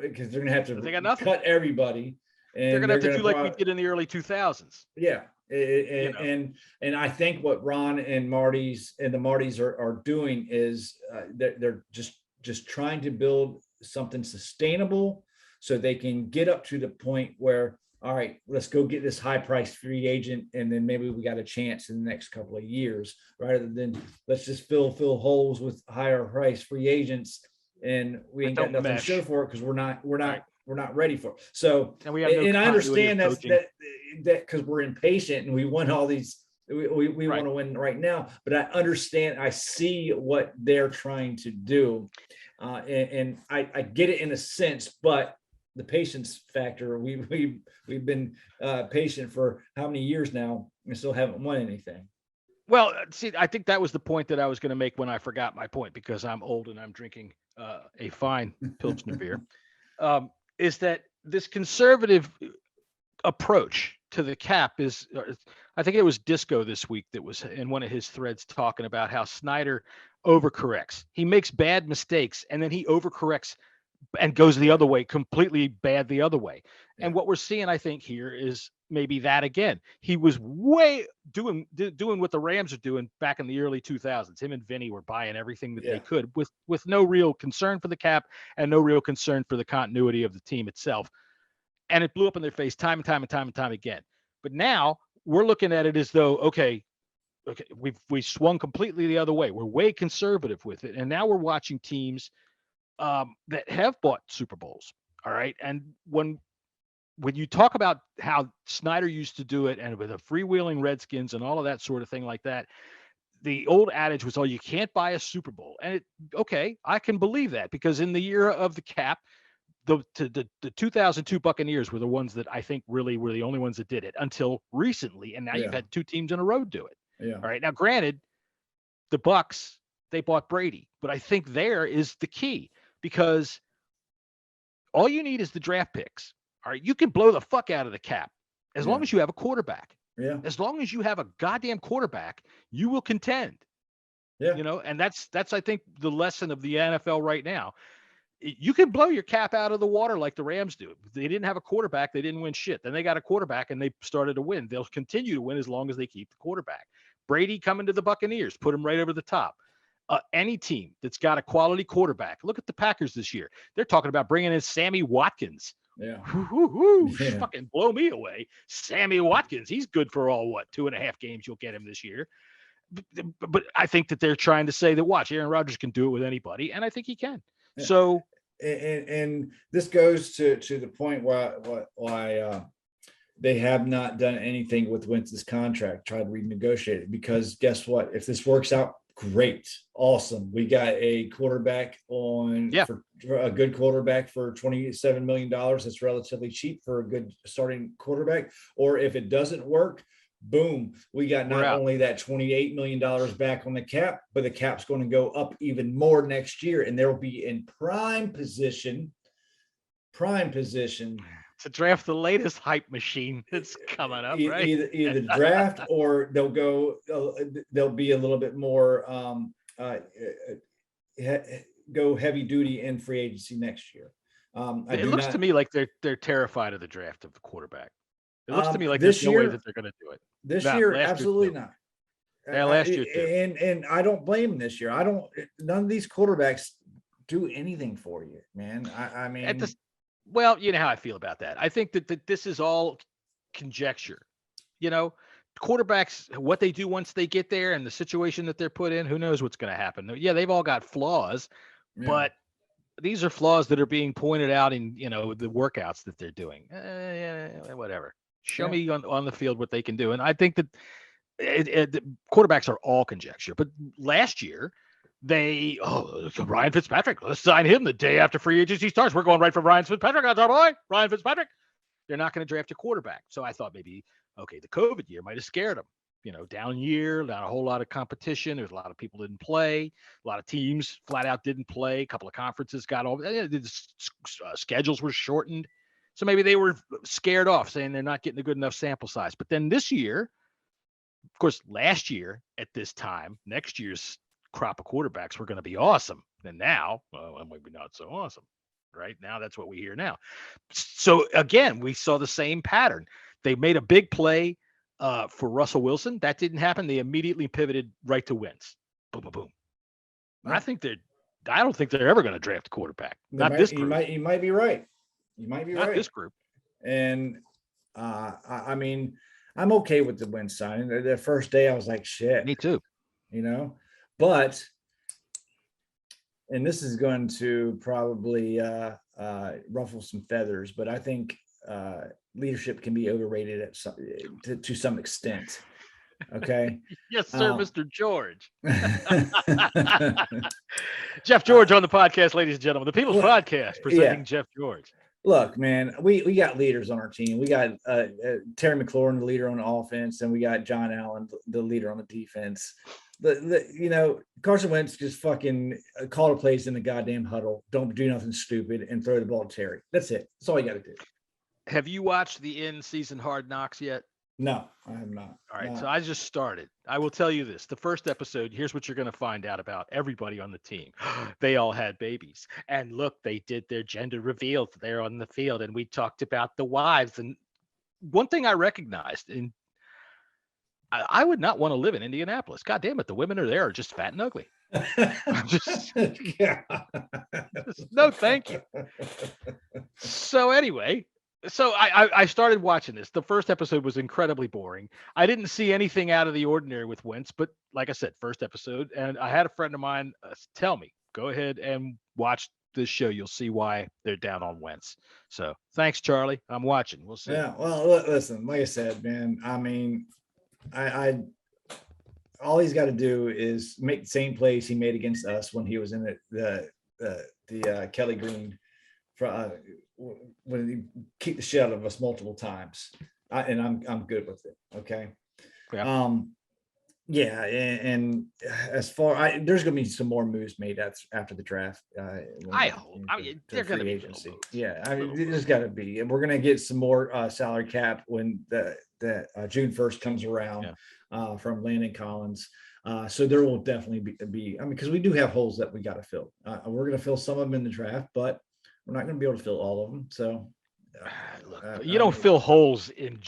because they're going to have to cut everybody, and they're going to have to do like we did in the early 2000s. Yeah, and I think what Ron and the Martys are doing is they're just trying to build something sustainable, so they can get up to the point where, all right, let's go get this high-priced free agent, and then maybe we got a chance in the next couple of years, rather than let's just fill holes with higher-priced free agents, and we ain't got nothing to show for it because we're not ready for it. So, and I understand that because we're impatient and we want all these, we want to win right now. But I understand, I see what they're trying to do, and I get it in a sense, but the patience factor, we've been patient for how many years now and still haven't won anything. Well, see, I think that was the point that I was going to make when I forgot my point, because I'm old and I'm drinking a fine Pilsner beer, is that this conservative approach to the cap is, I think it was Disco this week that was in one of his threads talking about how Snyder overcorrects. He makes bad mistakes and then he overcorrects and goes the other way, completely bad the other way. And what we're seeing, I think, here is maybe that again. He was way doing what the Rams are doing back in the early 2000s. Him and Vinny were buying everything that they could with no real concern for the cap and no real concern for the continuity of the team itself. And it blew up in their face time and time again. But now we're looking at it as though, okay, we swung completely the other way. We're way conservative with it. And now we're watching teams that have bought Super Bowls. All right. And when you talk about how Snyder used to do it and with a freewheeling Redskins and all of that sort of thing like that, the old adage was, oh, you can't buy a Super Bowl. And okay, I can believe that, because in the era of the cap, the 2002 Buccaneers were the ones that I think really were the only ones that did it until recently. And now you've had 2 teams in a row do it. Yeah. All right. Now, granted, the Bucs, they bought Brady, but I think there is the key, because all you need is the draft picks. All right. You can blow the fuck out of the cap as long as you have a quarterback. Yeah. As long as you have a goddamn quarterback, you will contend. Yeah. And that's I think the lesson of the NFL right now. You can blow your cap out of the water like the Rams do. They didn't have a quarterback. They didn't win shit. Then they got a quarterback and they started to win. They'll continue to win as long as they keep the quarterback. Brady coming to the Buccaneers, put him right over the top. Any team that's got a quality quarterback. Look at the Packers this year. They're talking about bringing in Sammy Watkins. Yeah. Fucking blow me away. Sammy Watkins. He's good for 2.5 games you'll get him this year. But I think that they're trying to say that, watch, Aaron Rodgers can do it with anybody, and I think he can. Yeah. So, and this goes to the point why they have not done anything with Wentz's contract, tried to renegotiate it, because guess what? If this works out, great, awesome. We got a quarterback for a good quarterback for $27 million. That's relatively cheap for a good starting quarterback. Or if it doesn't work, boom, we got not only that $28 million back on the cap, but the cap's going to go up even more next year, and they'll be in prime position to draft the latest hype machine that's coming up, right? Either draft or they'll be a little bit more go heavy duty in free agency next year. It looks to me like they're terrified of the draft of the quarterbak. It looks to me like there's no way that they're going to do it. This year, absolutely not. Yeah, last year too. And I don't blame them this year. None of these quarterbacks do anything for you, man. I mean, well, you know how I feel about that. I think that this is all conjecture. Quarterbacks, what they do once they get there and the situation that they're put in, who knows what's going to happen. Yeah, they've all got flaws, but these are flaws that are being pointed out in, the workouts that they're doing. Whatever. Show me on the field what they can do. And I think that quarterbacks are all conjecture. But last year, Ryan Fitzpatrick, let's sign him the day after free agency starts. We're going right for Ryan Fitzpatrick. That's our boy, Ryan Fitzpatrick. They're not going to draft a quarterback. So I thought maybe, okay, the COVID year might have scared them. Down year, not a whole lot of competition. There's a lot of people didn't play. A lot of teams flat out didn't play. A couple of conferences got over. The schedules were shortened. So maybe they were scared off, saying they're not getting a good enough sample size. But then this year, of course, last year at this time, next year's crop of quarterbacks were going to be awesome. And now, well, maybe not so awesome. Right now, that's what we hear now. So again, we saw the same pattern. They made a big play for Russell Wilson. That didn't happen. They immediately pivoted right to Wentz. Boom, boom, boom. I don't think they're ever going to draft a quarterback. This group. You might be right. You might be right. Not this group. And I mean, I'm okay with the Wentz signing. The first day, I was like, shit. Me too. But, and this is going to probably ruffle some feathers, but I think leadership can be overrated to some extent. Okay. Yes, sir, Mr. George. Jeff George on the podcast, ladies and gentlemen. The People's Podcast presenting Jeff George. Look, man, we got leaders on our team. We got Terry McLaurin, the leader on the offense, and we got John Allen, the leader on the defense. Carson Wentz just fucking call a plays in the goddamn huddle. Don't do nothing stupid and throw the ball to Terry. That's it. That's all you got to do. Have you watched the in-season Hard Knocks yet? No, I have not. All right, No. so I just started. I will tell you this. The first episode, here's what you're going to find out about everybody on the team. They all had babies. And look, they did their gender reveals there on the field. And we talked about the wives. And one thing I recognized, and I would not want to live in Indianapolis. God damn it, the women are just fat and ugly. Yeah. No, thank you. So anyway, I started watching this. The first episode was incredibly boring. I didn't see anything out of the ordinary with Wentz, but like I said, first episode, and I had a friend of mine tell me, go ahead and watch this show. You'll see why they're down on Wentz. So thanks, Charlie. I'm watching. We'll see. Yeah. Well, listen, like I said, man, I mean, I all he's got to do is make the same plays he made against us when he was in the Kelly Green when he kicked the shit out of us multiple times. I'm good with it. Okay. Yeah. Yeah. And as far, there's going to be some more moves made after the draft. I hope. I mean, they're going to be agency. Yeah. I mean, there's got to be, and we're going to get some more salary cap when the June 1st comes around. Yeah. From Landon Collins. So there will definitely be, I mean, because we do have holes that we got to fill. We're going to fill some of them in the draft, but we're not going to be able to fill all of them. So look, you don't fill holes in,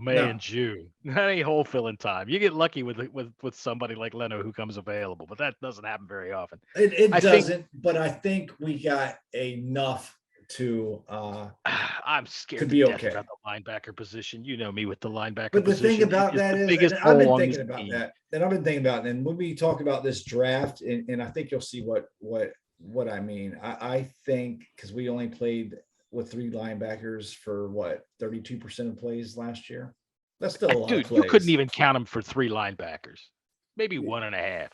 May and June. That ain't hole filling time. You get lucky with somebody like Leno who comes available, but that doesn't happen very often. It doesn't, but I think we got enough to I'm scared to be okay about the linebacker position. You know me with the linebacker. But the position thing about that is, I've been thinking about that, and I've been thinking about it. And when we talk about this draft, and I think you'll see what I mean. I think because we only played with 3 linebackers for 32% of plays last year. That's still a lot of plays. You couldn't even count them for 3 linebackers, maybe 1.5.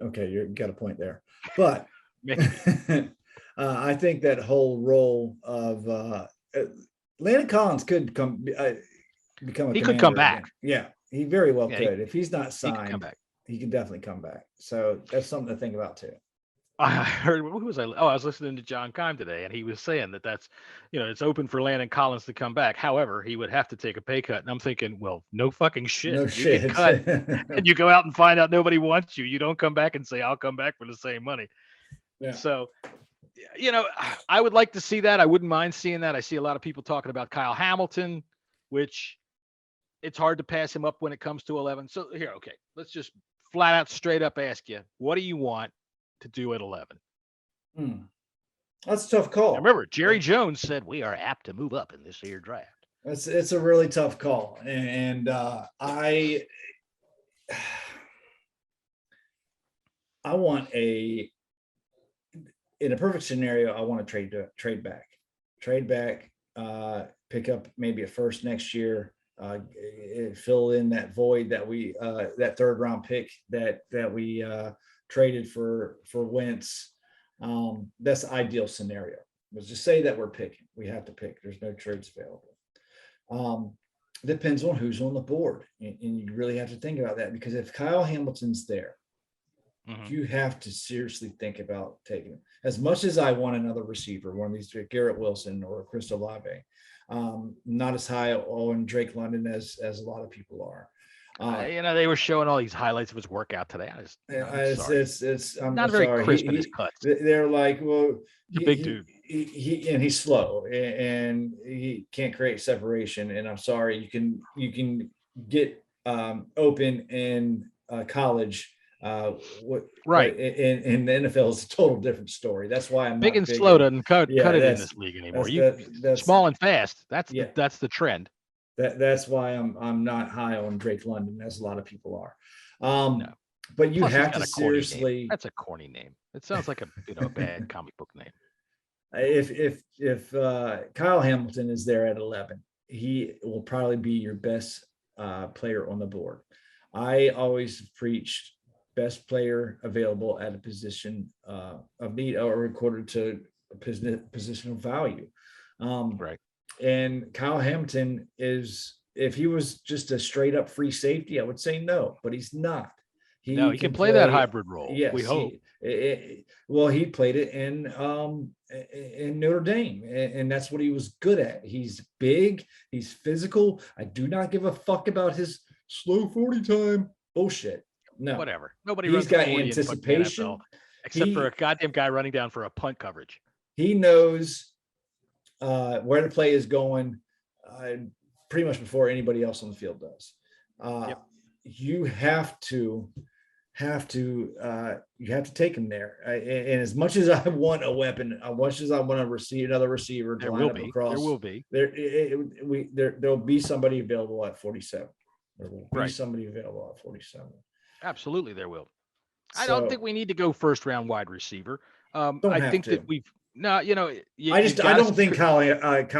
Okay, you got a point there, but. I think that whole role of Landon Collins could become a he could come back. Again. Yeah, he very well could. If he's not signed, he could definitely come back. So that's something to think about too. I heard, who was I? Oh, I was listening to John Keim today, and he was saying that's, it's open for Landon Collins to come back. However, he would have to take a pay cut. And I'm thinking, well, no fucking shit. No shit. Get cut, and you go out and find out nobody wants you. You don't come back and say, I'll come back for the same money. Yeah. So, I would like to see that. I wouldn't mind seeing that. I see a lot of people talking about Kyle Hamilton, which it's hard to pass him up when it comes to 11. So here, okay, let's just flat out straight up ask you, what do you want to do at 11? That's a tough call. Now remember, Jerry Jones said we are apt to move up in this year draft. It's a really tough call. And I want in a perfect scenario, I want to trade back, pick up maybe a first next year, fill in that void that we that 3rd round pick that we traded for Wentz. That's the ideal scenario. Let's just say that we're picking. We have to pick. There's no trades available. Depends on who's on the board, and you really have to think about that, because if Kyle Hamilton's there, you have to seriously think about taking him. As much as I want another receiver, one of these, Garrett Wilson or Chris Olave, not as high on Drake London as a lot of people are. They were showing all these highlights of his workout today. I'm not very crisp in his cuts. They're like, well, he's a big dude. He's slow and he can't create separation. And I'm sorry, you can get open in college. Right. In the NFL is a total different story. That's why I'm big and slow doesn't cut it in this league anymore. That's small and fast. That's the trend. That's why I'm not high on Drake London, as a lot of people are. No. But you have to seriously. That's a corny name. It sounds like a bad comic book name. If Kyle Hamilton is there at 11, he will probably be your best player on the board. I always preach best player available at a position of need or according to a position of value. Right. And Kyle Hampton is, if he was just a straight up free safety, I would say no, but he's not. He can play that hybrid role. Yes, we hope. He played it in in Notre Dame, and that's what he was good at. He's big, he's physical. I do not give a fuck about his slow 40 time bullshit. No, whatever. Nobody he's runs got 40 in fucking anticipation, NFL, except for a goddamn guy running down for a punt coverage. He knows where the play is going pretty much before anybody else on the field does. You have to take him there. And as much as I want a weapon, as much as I want to receive another receiver to line up across, there'll be somebody available at 47. There will be somebody available at 47. Absolutely, there will. I don't think we need to go first round wide receiver. I think that I don't think Kyle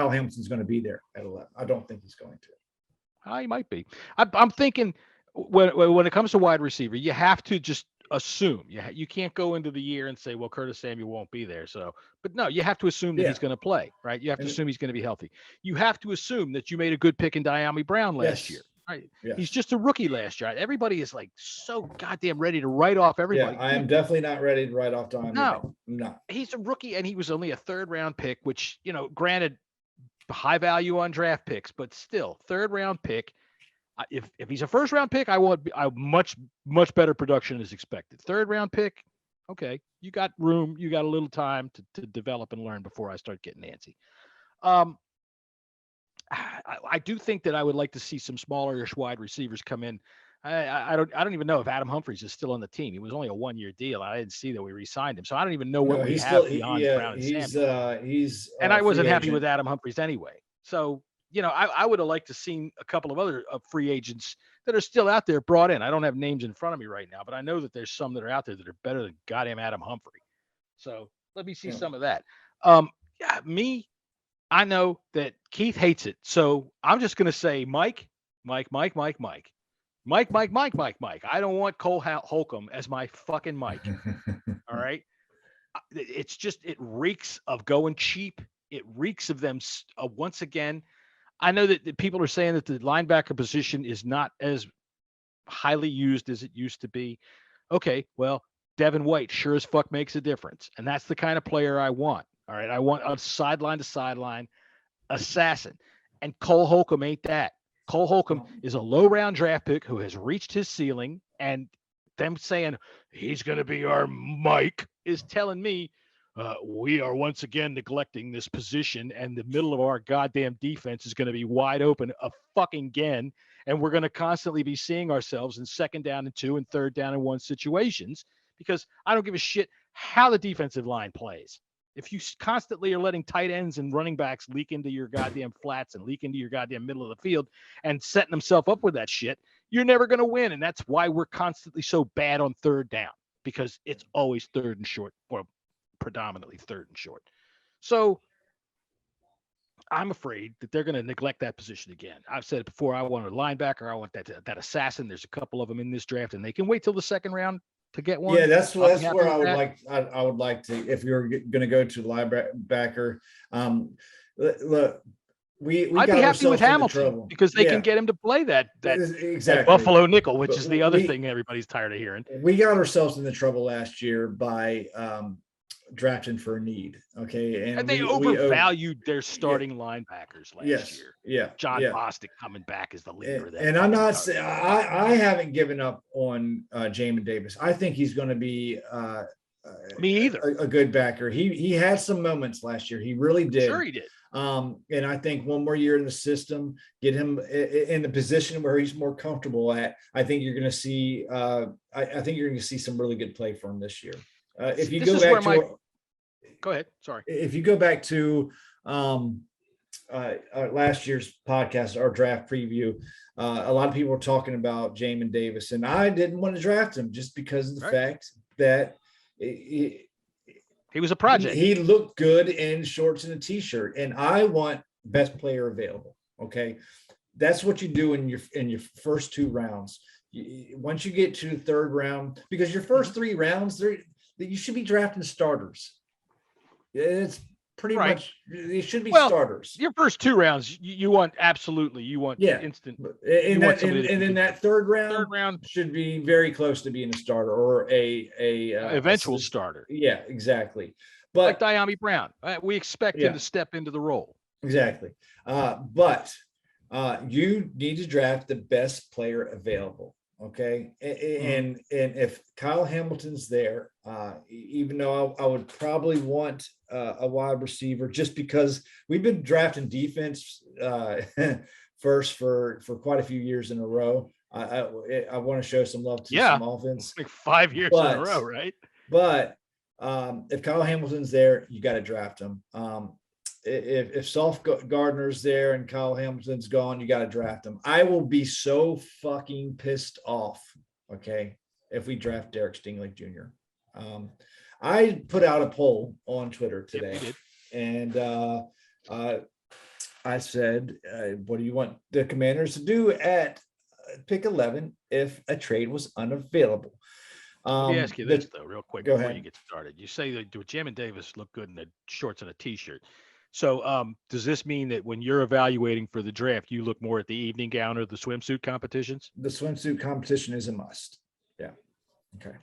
Hamilton's going to be there at 11. I don't think he's going to. He might be. I'm thinking when it comes to wide receiver, you have to just assume. You can't go into the year and say, well, Curtis Samuel won't be there. But no, you have to assume that he's going to play, right? You have to assume he's going to be healthy. You have to assume that you made a good pick in Diami Brown last year. Right. Yes. He's just a rookie last year. Everybody is like so goddamn ready to write off everybody. Yeah, I am definitely not ready to write off Diami. No. He's a rookie, and he was only a 3rd round pick, which, granted, high value on draft picks, but still 3rd round pick. If he's a 1st round pick, I want much better production is expected. 3rd round pick, okay, you got room, you got a little time to develop and learn before I start getting antsy. I do think that I would like to see some smaller-ish wide receivers come in. I don't even know if Adam Humphries is still on the team. He was only a 1-year deal. I didn't see that we re-signed him, so I don't even know what we have beyond Brown and Samuel. And I wasn't happy with Adam Humphries anyway. So I would have liked to seen a couple of other free agents that are still out there brought in. I don't have names in front of me right now, but I know that there's some that are out there that are better than goddamn Adam Humphrey. So let me see some of that. I know that Keith hates it, so I'm just going to say Mike. I don't want Cole Holcomb as my fucking Mike. All right. It's just, it reeks of going cheap. It reeks of them once again. I know that people are saying that the linebacker position is not as highly used as it used to be. Okay, well, Devin White sure as fuck makes a difference, and that's the kind of player I want. All right, I want a sideline to sideline assassin, and Cole Holcomb ain't that. Cole Holcomb is a low-round draft pick who has reached his ceiling, and them saying he's going to be our Mike is telling me we are once again neglecting this position, and the middle of our goddamn defense is going to be wide open fucking again, and we're going to constantly be seeing ourselves in 2nd down and 2 and 3rd down and 1 situations, because I don't give a shit how the defensive line plays. If you constantly are letting tight ends and running backs leak into your goddamn flats and leak into your goddamn middle of the field and setting themselves up with that shit, you're never going to win. And that's why we're constantly so bad on 3rd down, because it's always 3rd and short, or predominantly 3rd and short. So I'm afraid that they're going to neglect that position again. I've said it before. I want a linebacker. I want that assassin. There's a couple of them in this draft, and they can wait till the 2nd round to get one. Yeah, that's where I would like to, if you're going to go to linebacker. Look, I'd be happy with Hamilton because they can get him to play that Buffalo nickel, which is the other thing everybody's tired of hearing. We got ourselves into trouble last year by drafting for a need. Okay. And they overvalued their starting linebackers last year. Yeah. John Bostic coming back as the leader of that. And I'm not saying I haven't given up on Jamin Davis. I think he's going to be me either. A good backer. He had some moments last year. He really did. Sure he did. And I think one more year in the system, get him in the position where he's more comfortable at. I think you're going to see. I think you're going to see some really good play for him this year. If you go back to, go ahead. Sorry. If you go back to last year's podcast, our draft preview, a lot of people were talking about Jamin Davis, and I didn't want to draft him just because of the fact that he was a project. He looked good in shorts and a t-shirt, and I want best player available. Okay, that's what you do in your first 2 rounds. Once you get to the 3rd round, because your first 3 rounds, you should be drafting starters. It's pretty much, they should be starters. Your first 2 rounds, you want instant. And then that 3rd round should be very close to being a starter or a eventual starter. Yeah, exactly. like Diami Brown. We expect him to step into the role. Exactly. But you need to draft the best player available. Okay. And if Kyle Hamilton's there, even though I would probably want a wide receiver, just because we've been drafting defense first for quite a few years in a row. I want to show some love to some offense. Like 5 years in a row, right? But if Kyle Hamilton's there, you got to draft him. If Sauce Gardner's there and Kyle Hamilton's gone, you got to draft him. I will be so fucking pissed off, okay, if we draft Derek Stingley Jr. I put out a poll on Twitter today, and I said, what do you want the Commanders to do at pick 11 if a trade was unavailable? Let me ask you this, though, real quick before you get started. You say that Jamin Davis look good in the shorts and a T-shirt. So does this mean that when you're evaluating for the draft, you look more at the evening gown or the swimsuit competitions? The swimsuit competition is a must. Yeah.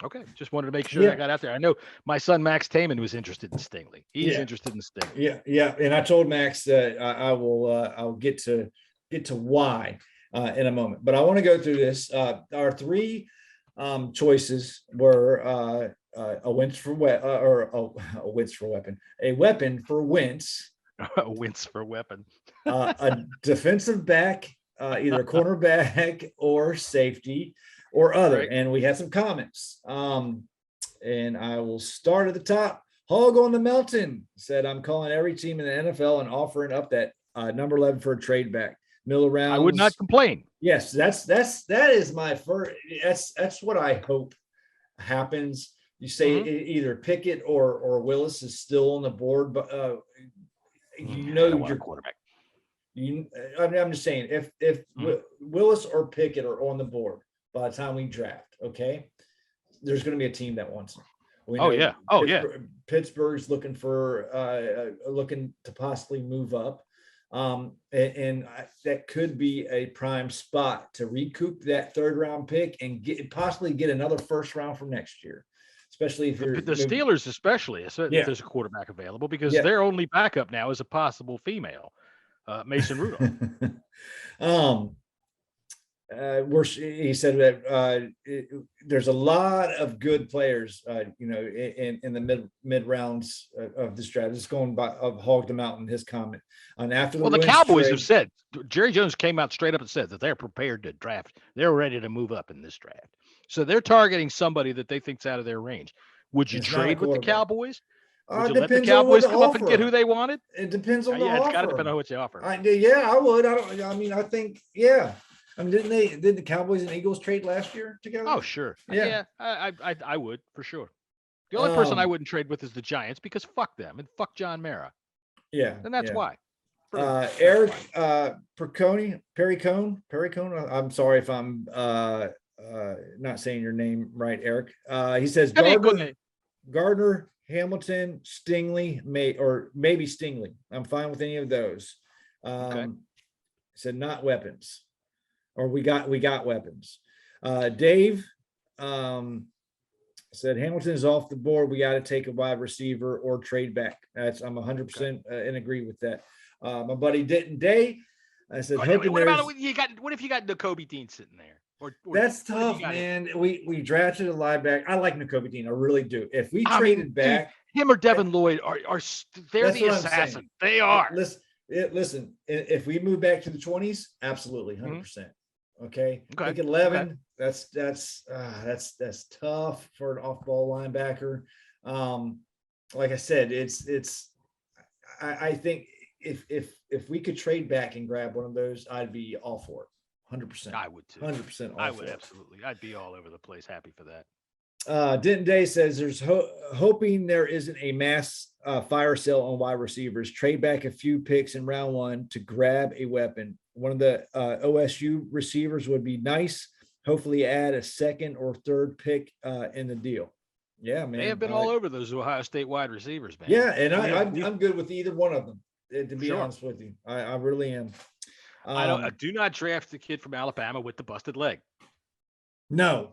Okay. Just wanted to make sure I got out there. I know my son Max Taman was interested in Stingley. He's interested in Stingley. Yeah. And I told Max that I'll get to why in a moment. But I want to go through this. Our three choices were a Wentz for a Wentz for weapon, a weapon for Wentz. A Wentz for weapon. A defensive back, either cornerback or safety or other. Right. And we had some comments. And I will start at the top. Hog on the Melton said, I'm calling every team in the NFL and offering up that number 11 for a trade back. Middle rounds. I would not complain. Yes, that is my first. That's what I hope happens. You say either Pickett or Willis is still on the board, but your quarterback. I'm just saying if Willis or Pickett are on the board by the time we draft, okay, there's going to be a team that wants them. Pittsburgh's looking to possibly move up. That could be a prime spot to recoup that third round pick and possibly get another first round from next year, especially if you're the Steelers, especially if there's a quarterback available, because their only backup now is a possible female, Mason Rudolph. He said that there's a lot of good players, in the mid rounds of this draft. Just going by of Hog the Mountain, his comment. And after the Cowboys have said, Jerry Jones came out straight up and said that they're prepared to draft. They're ready to move up in this draft. So they're targeting somebody that they think's out of their range. Would you trade with the Cowboys? Would you let the Cowboys come up and get who they wanted? It depends on the offer. It's got to depend on what you offer. I would. I think. Didn't the Cowboys and Eagles trade last year together? Oh, sure. Yeah. I would for sure. The only person I wouldn't trade with is the Giants, because fuck them and fuck John Mara. Yeah. And that's why. Eric Perricone. I'm sorry if I'm not saying your name right, Eric. He says Gardner, Hamilton, Stingley, maybe Stingley. I'm fine with any of those. He said not weapons. Or we got weapons. Dave said Hamilton is off the board. We got to take a wide receiver or trade back. I'm 100% in agree with that. My buddy Denton Day, I said, what if you got Nakobe Dean sitting there? Or that's tough, man. We drafted a linebacker. I like Nakobe Dean. I really do. If we traded back, him or Devin Lloyd are they're the assassin. They are. Listen. If we move back to the 20s, absolutely, 100%. Okay. Pick 11. That's tough for an off-ball linebacker. Like I said, I think if we could trade back and grab one of those, I'd be all for it. 100%. I would too. 100%. I would absolutely. I'd be all over the place. Happy for that. Denton Day says there's hoping there isn't a mass fire sale on wide receivers. Trade back a few picks in round 1 to grab a weapon. One of the OSU receivers would be nice. Hopefully add a second or third pick in the deal. Yeah, man. They have been all over those Ohio State wide receivers, man. Yeah, and I'm good with either one of them, to be honest with you. I really am. I do not draft the kid from Alabama with the busted leg. No.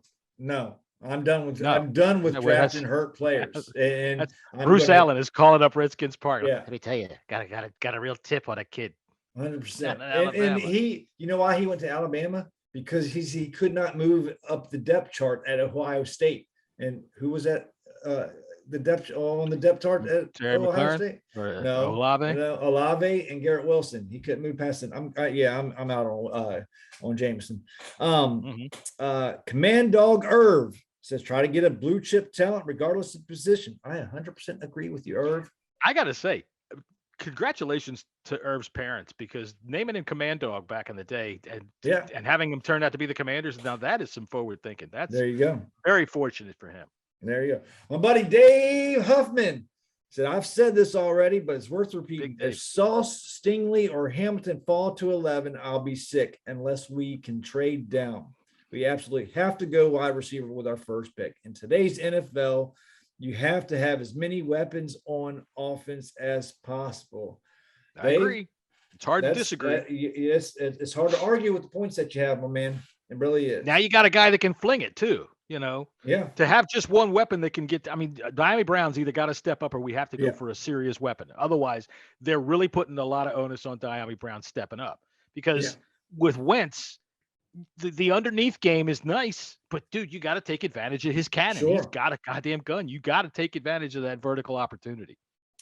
I'm done with No. drafting hurt players. And Bruce Allen is calling up Redskins Park. Yeah. Let me tell you, got a real tip on a kid. 100%. Not in And he, you know why he went to Alabama? Because he could not move up the depth chart at Ohio State. And who was that? The depth on the depth chart at Terry Ohio McLaurin? State? Or No, Olave? no, Olave and Garrett Wilson. He couldn't move past it. I'm out on Jameson. Command Dog Irv says try to get a blue chip talent regardless of position. I 100% agree with you, Irv. I gotta say, congratulations to Irv's parents, because naming him Command Dog back in the day and having him turn out to be the Commanders, now that is some forward thinking. That's there you go. Very fortunate for him. There you go. My buddy Dave Huffman said, I've said this already, but it's worth repeating. If Sauce, Stingley, or Hamilton fall to 11, I'll be sick unless we can trade down. We absolutely have to go wide receiver with our first pick. In today's NFL, you have to have as many weapons on offense as possible. I agree. It's hard to disagree. Yes, it's hard to argue with the points that you have, my man. It really is. Now you got a guy that can fling it too. Yeah. To have just one weapon that can get, Miami Brown's either got to step up or we have to go for a serious weapon. Otherwise, they're really putting a lot of onus on Miami Brown stepping up, because with Wentz, the underneath game is nice, but dude, you got to take advantage of his cannon. Sure. He's got a goddamn gun. You got to take advantage of that vertical opportunity.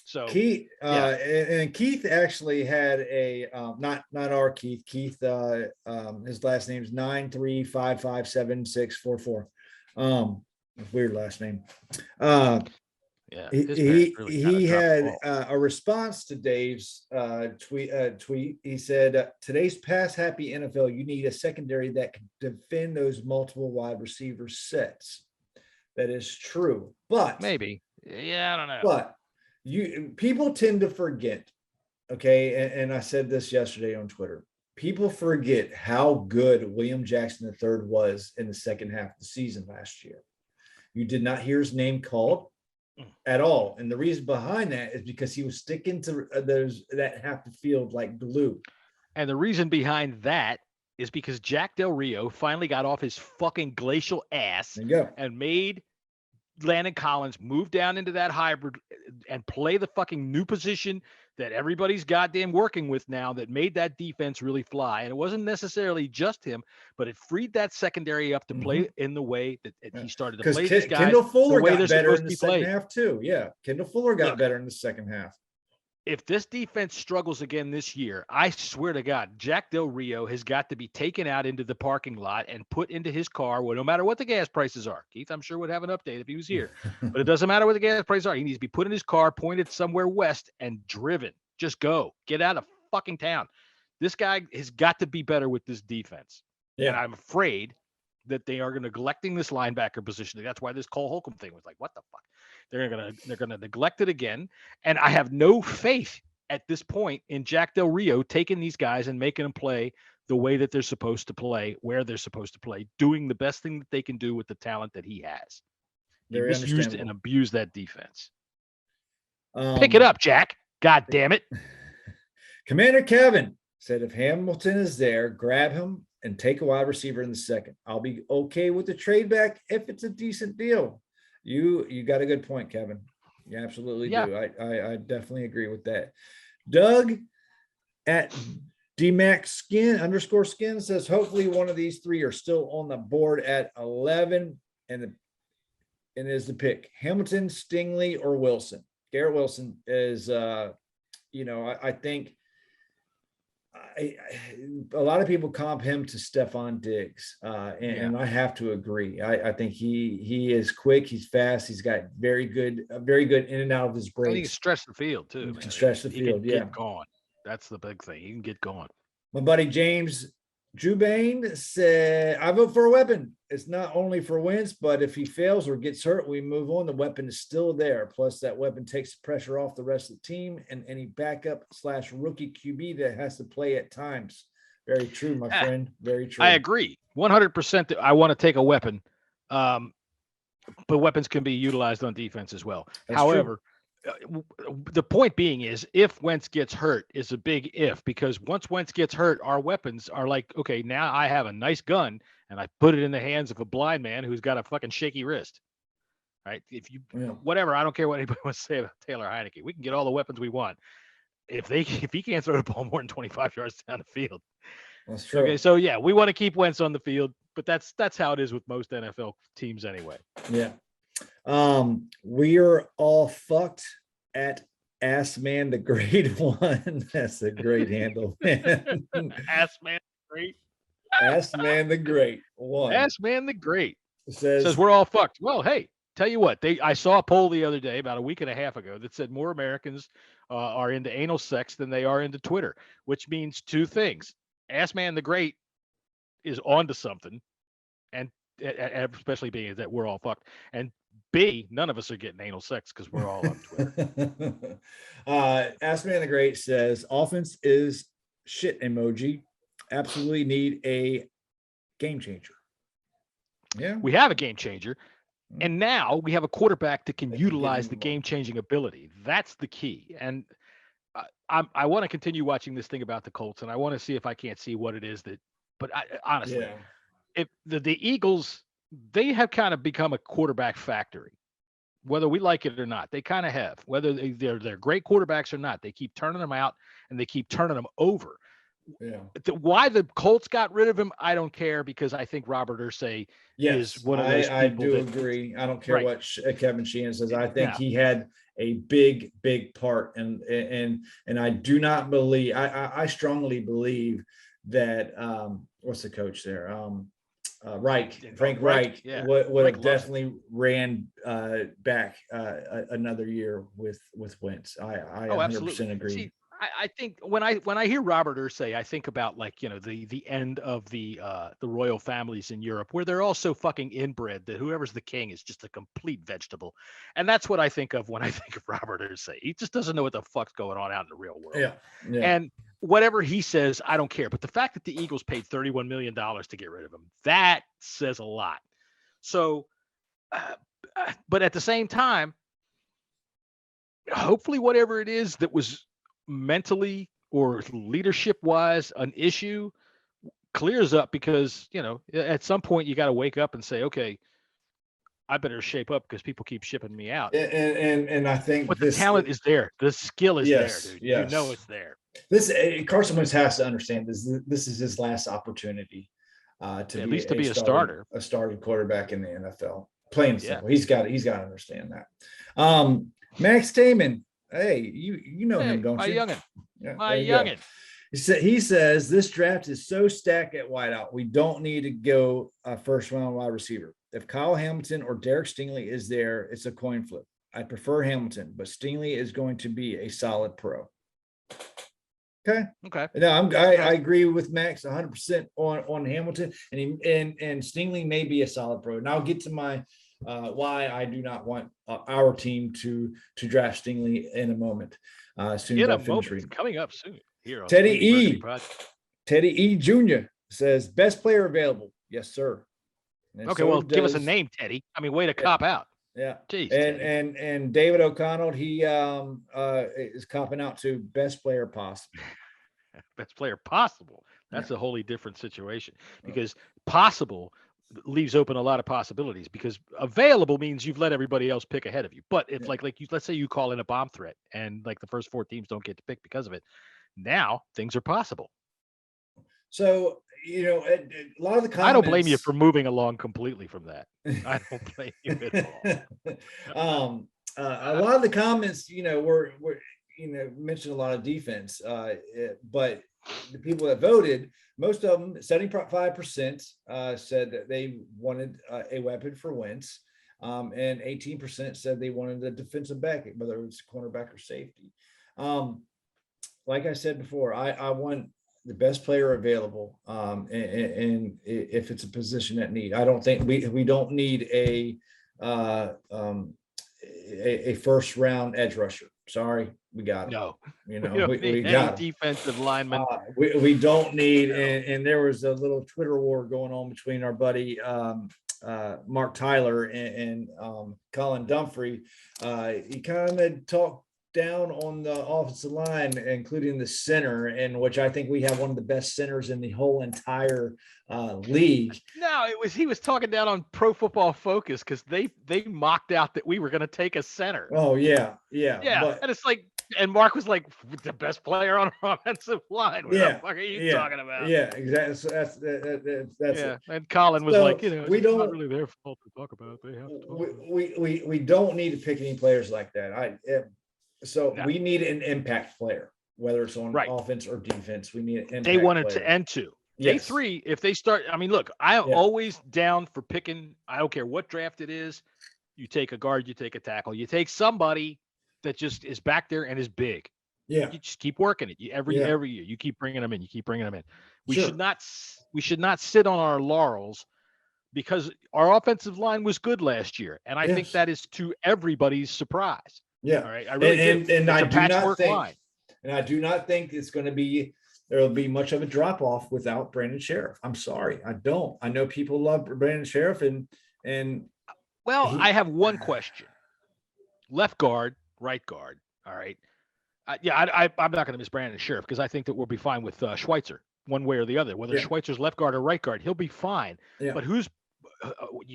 So Keith, and Keith actually had a not our Keith. Keith, his last name is 935576444. Weird last name. He had a response to Dave's tweet. He said, "Today's pass happy NFL, you need a secondary that can defend those multiple wide receiver sets." That is true, but maybe, I don't know. But people tend to forget. Okay, and I said this yesterday on Twitter. People forget how good William Jackson III was in the second half of the season last year. You did not hear his name called at all. And the reason behind that is because he was sticking to that half the field like glue. And the reason behind that is because Jack Del Rio finally got off his fucking glacial ass and made Landon Collins move down into that hybrid and play the fucking new position that everybody's goddamn working with now, that made that defense really fly. And it wasn't necessarily just him, but it freed that secondary up to play in the way that he started to play these guys. Kendall Fuller the way got better in the second played. half too. Yeah, Kendall Fuller got better in the second half. If this defense struggles again this year, I swear to God, Jack Del Rio has got to be taken out into the parking lot and put into his car, no matter what the gas prices are. Keith, I'm sure would have an update if he was here, but it doesn't matter what the gas prices are. He needs to be put in his car, pointed somewhere west, and driven. Just go. Get out of fucking town. This guy has got to be better with this defense. Yeah. And I'm afraid that they are neglecting this linebacker position. That's why this Cole Holcomb thing was like, what the fuck? They're gonna neglect it again. And I have no faith at this point in Jack Del Rio taking these guys and making them play the way that they're supposed to play, where they're supposed to play, doing the best thing that they can do with the talent that he has. He misused and abused that defense. Pick it up, Jack. God damn it. Commander Kevin said if Hamilton is there, grab him and take a wide receiver in the second. I'll be okay with the trade back if it's a decent deal. You got a good point, Kevin. You absolutely do. I definitely agree with that. Doug at DMAX_skin says hopefully one of these three are still on the board at 11 and is the pick. Hamilton, Stingley, or Wilson. Garrett Wilson is I think a lot of people comp him to Stephon Diggs, and I have to agree. I think he is quick, he's fast, he's got very good in and out of his breaks. He can stretch the field too. He can stretch the field, get going. That's the big thing. He can get going. My buddy James Jubane said, I vote for a weapon. It's not only for wins, but if he fails or gets hurt, we move on. The weapon is still there. Plus, that weapon takes the pressure off the rest of the team and any backup/rookie QB that has to play at times. Very true, my friend. Very true. I agree 100% that I want to take a weapon, but weapons can be utilized on defense as well. That's However, the point being is, if Wentz gets hurt is a big if, because once Wentz gets hurt, our weapons are like, okay, now I have a nice gun and I put it in the hands of a blind man who's got a fucking shaky wrist. Right? If you whatever, I don't care what anybody wants to say about Taylor Heineke. We can get all the weapons we want. If he can't throw the ball more than 25 yards down the field. That's true. Okay, so yeah, we want to keep Wentz on the field, but that's how it is with most NFL teams anyway. Yeah. We are all fucked at Ass Man the Great One. That's a great handle, man. Ass Man the Great. Ass Man the Great One. Ass Man the Great says we're all fucked. Well, hey, tell you what, I saw a poll the other day about a week and a half ago that said more Americans are into anal sex than they are into Twitter, which means two things. Ass Man the Great is onto something, and especially being that we're all fucked, and B, none of us are getting anal sex because we're all on Twitter. Ass Man the Great says offense is shit emoji. Absolutely need a game changer. Yeah, we have a game changer, and now we have a quarterback that can utilize the game-changing ability. That's the key. And I want to continue watching this thing about the Colts, and I want to see if I can't see what it is that. But honestly, if the Eagles, they have kind of become a quarterback factory, whether we like it or not. They kind of have, whether they're great quarterbacks or not. They keep turning them out, and they keep turning them over. Yeah. Why the Colts got rid of him, I don't care, because I think Robert Ursay is one of those people. I do agree. I don't care what Kevin Sheehan says. I think he had a big part, and I do not believe. I strongly believe that what's the coach there? Frank Reich would have definitely ran back another year with Wentz. I 100% agree. See, I think when I hear Robert Ursay, I think about, like, the end of the royal families in Europe, where they're all so fucking inbred that whoever's the king is just a complete vegetable. And that's what I think of when I think of Robert Ursay. He just doesn't know what the fuck's going on out in the real world. Yeah. And whatever he says, I don't care. But the fact that the Eagles paid $31 million to get rid of him, that says a lot. So, but at the same time, hopefully whatever it is that was mentally or leadership wise an issue clears up, because at some point you got to wake up and say, okay, I better shape up because people keep shipping me out. And I think the talent is there, the skill is there, dude. Yes. It's there. Carson Wentz has to understand this is his last opportunity to be a starter, a starting quarterback in the NFL. Plain and simple. He's got to understand that. Max Taman, hey, you know him, don't you? My youngin. He says this draft is so stacked at wideout. We don't need to go first round wide receiver. If Kyle Hamilton or Derek Stingley is there, it's a coin flip. I prefer Hamilton, but Stingley is going to be a solid pro. Okay. No, I agree with Max 100% on Hamilton, and Stingley may be a solid pro. And I'll get to my why I do not want our team to draft Stingley in a moment. As soon as I finish reading. Coming up soon. Here on Teddy E. Jr. says best player available. Yes, sir. And okay, well, give us a name, Teddy. I mean, way to cop out. Yeah. Jeez, and David O'Connell, he is copping out to best player possible. Best player possible. That's a wholly different situation, because possible leaves open a lot of possibilities, because available means you've let everybody else pick ahead of you. But if let's say you call in a bomb threat and like the first 4 teams don't get to pick because of it, now things are possible. So, a lot of the comments, I don't blame you for moving along completely from that. I don't blame you at all. A lot of the comments, were mentioned a lot of defense, but the people that voted, most of them, 75%, said that they wanted a weapon for Wentz, and 18% said they wanted a defensive back, whether it was cornerback or safety. Like I said before, I want the best player available, and if it's a position at need. I don't think we don't need a first round edge rusher. Sorry, we got him. No, we got defensive lineman. We don't need, and there was a little Twitter war going on between our buddy Mark Tyler and Colin Dumfrey, he kind of talked down on the offensive line, including the center, in which I think we have one of the best centers in the whole entire league. No, he was talking down on Pro Football Focus because they mocked out that we were going to take a center. Oh yeah. And it's like, and Mark was like, the best player on our offensive line. What the fuck are you talking about? Yeah, exactly. So that's it. And Colin was like, it's not really their fault to talk about. They have to talk about we don't need to pick any players like that. We need an impact player, whether it's on offense or defense. We need an impact They wanted player. to end two. Yes. Day 3, if they start, I mean, look, I'm always down for picking. I don't care what draft it is. You take a guard, you take a tackle, you take somebody that just is back there and is big. Yeah. You just keep working it. Every year, you keep bringing them in. You keep bringing them in. We should not sit on our laurels because our offensive line was good last year, and I think that is to everybody's surprise. Yeah. All right. I really and I do not think it's going to be. There'll be much of a drop off without Brandon Sheriff. I'm sorry, I don't. I know people love Brandon Sheriff, and I have one question: left guard, right guard. All right. I'm not going to miss Brandon Sheriff because I think that we'll be fine with Schweitzer one way or the other. Whether Schweitzer's left guard or right guard, he'll be fine. Yeah. But who's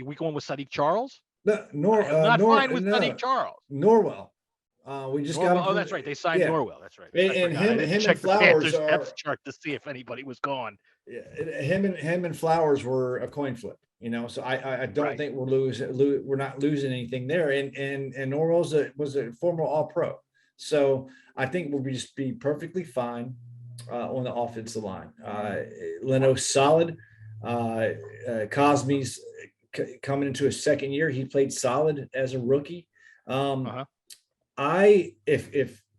we going with Sadiq Charles? Fine with Sadiq Charles. Norwell. We just got him. Oh, that's right. They signed Norwell. That's right. And him and Flowers are depth chart to see if anybody was gone. Yeah, him and Flowers were a coin flip. So I don't think we're not losing anything there. And Norwell was a former All-Pro, so I think we'll just be perfectly fine on the offensive line. Leno's solid. Cosme's coming into his second year. He played solid as a rookie.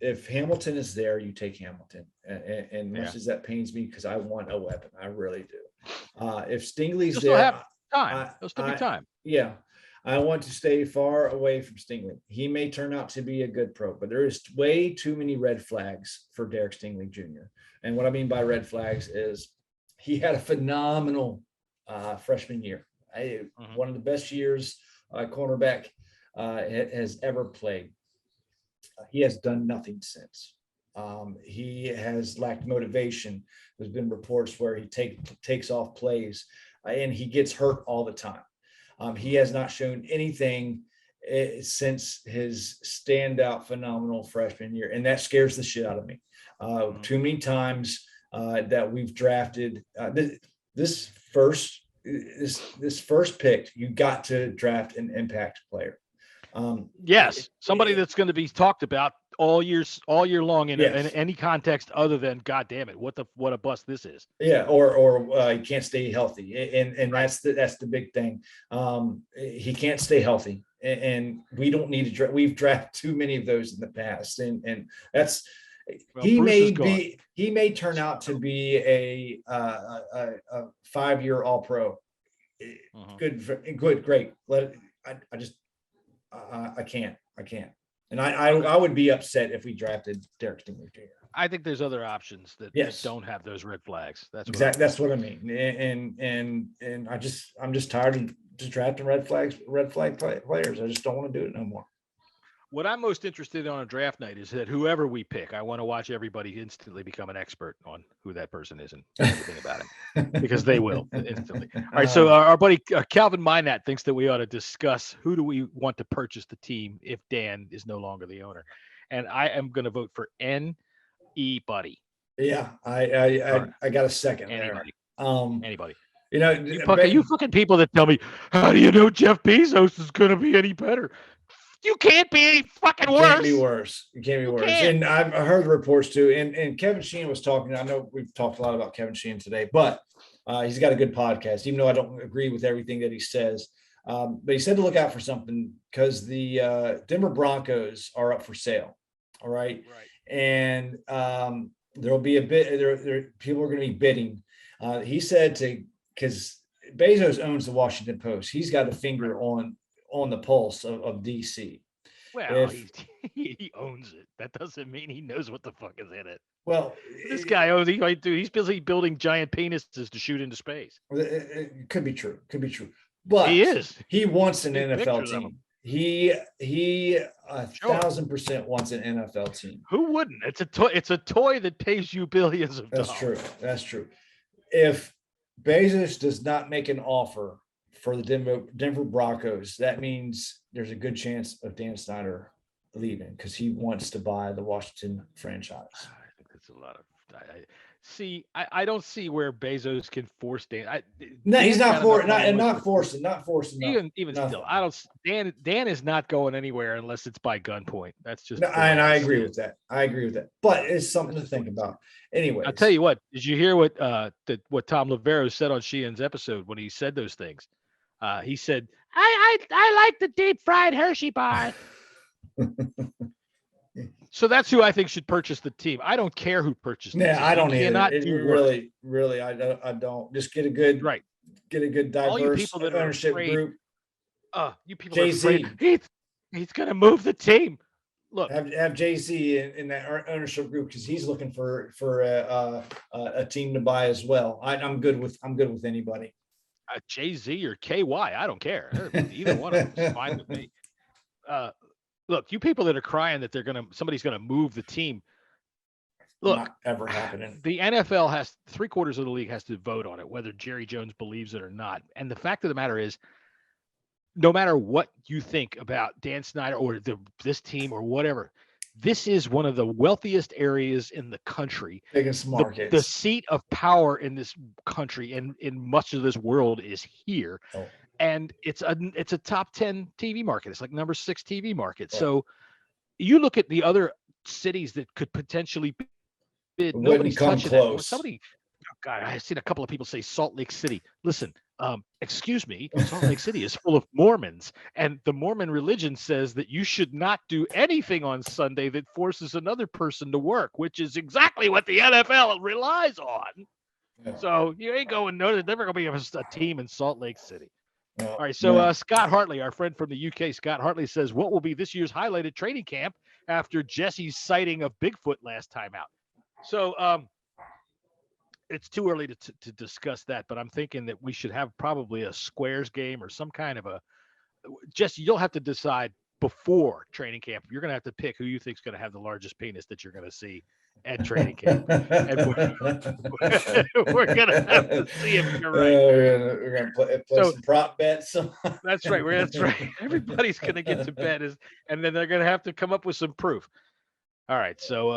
If Hamilton is there, you take Hamilton, and much as that pains me because I want a weapon, I really do. If Stingley's there, there'll still be time. Yeah, I want to stay far away from Stingley. He may turn out to be a good pro, but there is way too many red flags for Derek Stingley Jr. And what I mean by red flags is he had a phenomenal freshman year, one of the best years cornerback has ever played. He has done nothing since. He has lacked motivation. There's been reports where he takes off plays and he gets hurt all the time. He has not shown anything since his standout phenomenal freshman year, and that scares the shit out of me. Too many times that we've drafted this first pick, you got to draft an impact player. Yes, somebody that's going to be talked about all year long in any context other than, God damn it, what a bust this is. Yeah, or he can't stay healthy, and that's the big thing. He can't stay healthy, and we don't need to. We've drafted too many of those in the past, and that's. He may turn out to be a 5-year All-Pro. Good, great. I can't. And I would be upset if we drafted Derek Stingley Jr. I think there's other options that don't have those red flags. That's exactly. That's what I mean. And I'm just tired of just drafting red flag players. I just don't want to do it no more. What I'm most interested in on a draft night is that whoever we pick, I want to watch everybody instantly become an expert on who that person is and everything about him, because they will instantly. All right, so our buddy Calvin Minat thinks that we ought to discuss who do we want to purchase the team if Dan is no longer the owner, and I am going to vote for N.E. Buddy. Yeah, I got a second. Anybody. There. Anybody. You fucking people that tell me, how do you know Jeff Bezos is going to be any better? You can't be any fucking worse. You can't be worse. And I've heard the reports too. And Kevin Sheehan was talking. I know we've talked a lot about Kevin Sheehan today, but he's got a good podcast, even though I don't agree with everything that he says. But he said to look out for something because the Denver Broncos are up for sale. All right. And there'll be a bit there. People are going to be bidding. He said because Bezos owns the Washington Post. He's got a finger on the pulse of DC. Well, he owns it. That doesn't mean he knows what the fuck is in it. Well, this guy owns it. He's busy building giant penises to shoot into space. It could be true. but he is. he wants an Big NFL pictures of team. him. He Sure. 1,000% wants an NFL team. Who wouldn't? It's a toy. It's a toy that pays you billions of dollars. That's true. That's true. If Bezos does not make an offer for the Denver Broncos, that means there's a good chance of Dan Snyder leaving because he wants to buy the Washington franchise. I think that's a lot of. I don't see where Bezos can force Dan. No, he's not forcing. Even still, I don't. Dan is not going anywhere unless it's by gunpoint. That's just. No, and I agree with that. But it's something to think about. Anyway, I'll tell you what. Did you hear what Tom Lavero said on Sheehan's episode when he said those things? He said, "I like the deep fried Hershey bar." So that's who I think should purchase the team. I don't care who purchased the team. I don't either. Really, I don't. Just get a good diverse ownership group. You people Jay-Z. are afraid he's going to move the team. Look, have Jay-Z in that ownership group because he's looking for a team to buy as well. I'm good with anybody. Jay-Z or KY, I don't care. Either one of them is fine with me. Look, you people that are crying that somebody's gonna move the team. Look, not ever happening. The NFL has 3/4 of the league has to vote on it, whether Jerry Jones believes it or not. And the fact of the matter is, no matter what you think about Dan Snyder or this team or whatever, this is one of the wealthiest areas in the country. Biggest markets. The seat of power in this country and in much of this world is here. Oh. And it's a top 10 TV market. It's like number 6 TV market. Yeah. So you look at the other cities that could potentially bid. Nobody's touching it. Somebody, God, I've seen a couple of people say Salt Lake City. Listen, excuse me, Salt Lake City is full of Mormons, and the Mormon religion says that you should not do anything on Sunday that forces another person to work, which is exactly what the NFL relies on. Yeah. So you ain't going. No, there's never going to be a team in Salt Lake City. All right, so Scott Hartley, our friend from the UK, Scott Hartley says, what will be this year's highlighted training camp after Jesse's sighting of Bigfoot last time out? So it's too early to discuss that, but I'm thinking that we should have probably a squares game or some kind of Jesse, you'll have to decide before training camp. You're going to have to pick who you think is going to have the largest penis that you're going to see at training camp. And we're going to have to see if you're right. We're going to play some prop bets. That's right. That's right. Everybody's going to get to bet, and then they're going to have to come up with some proof. All right. So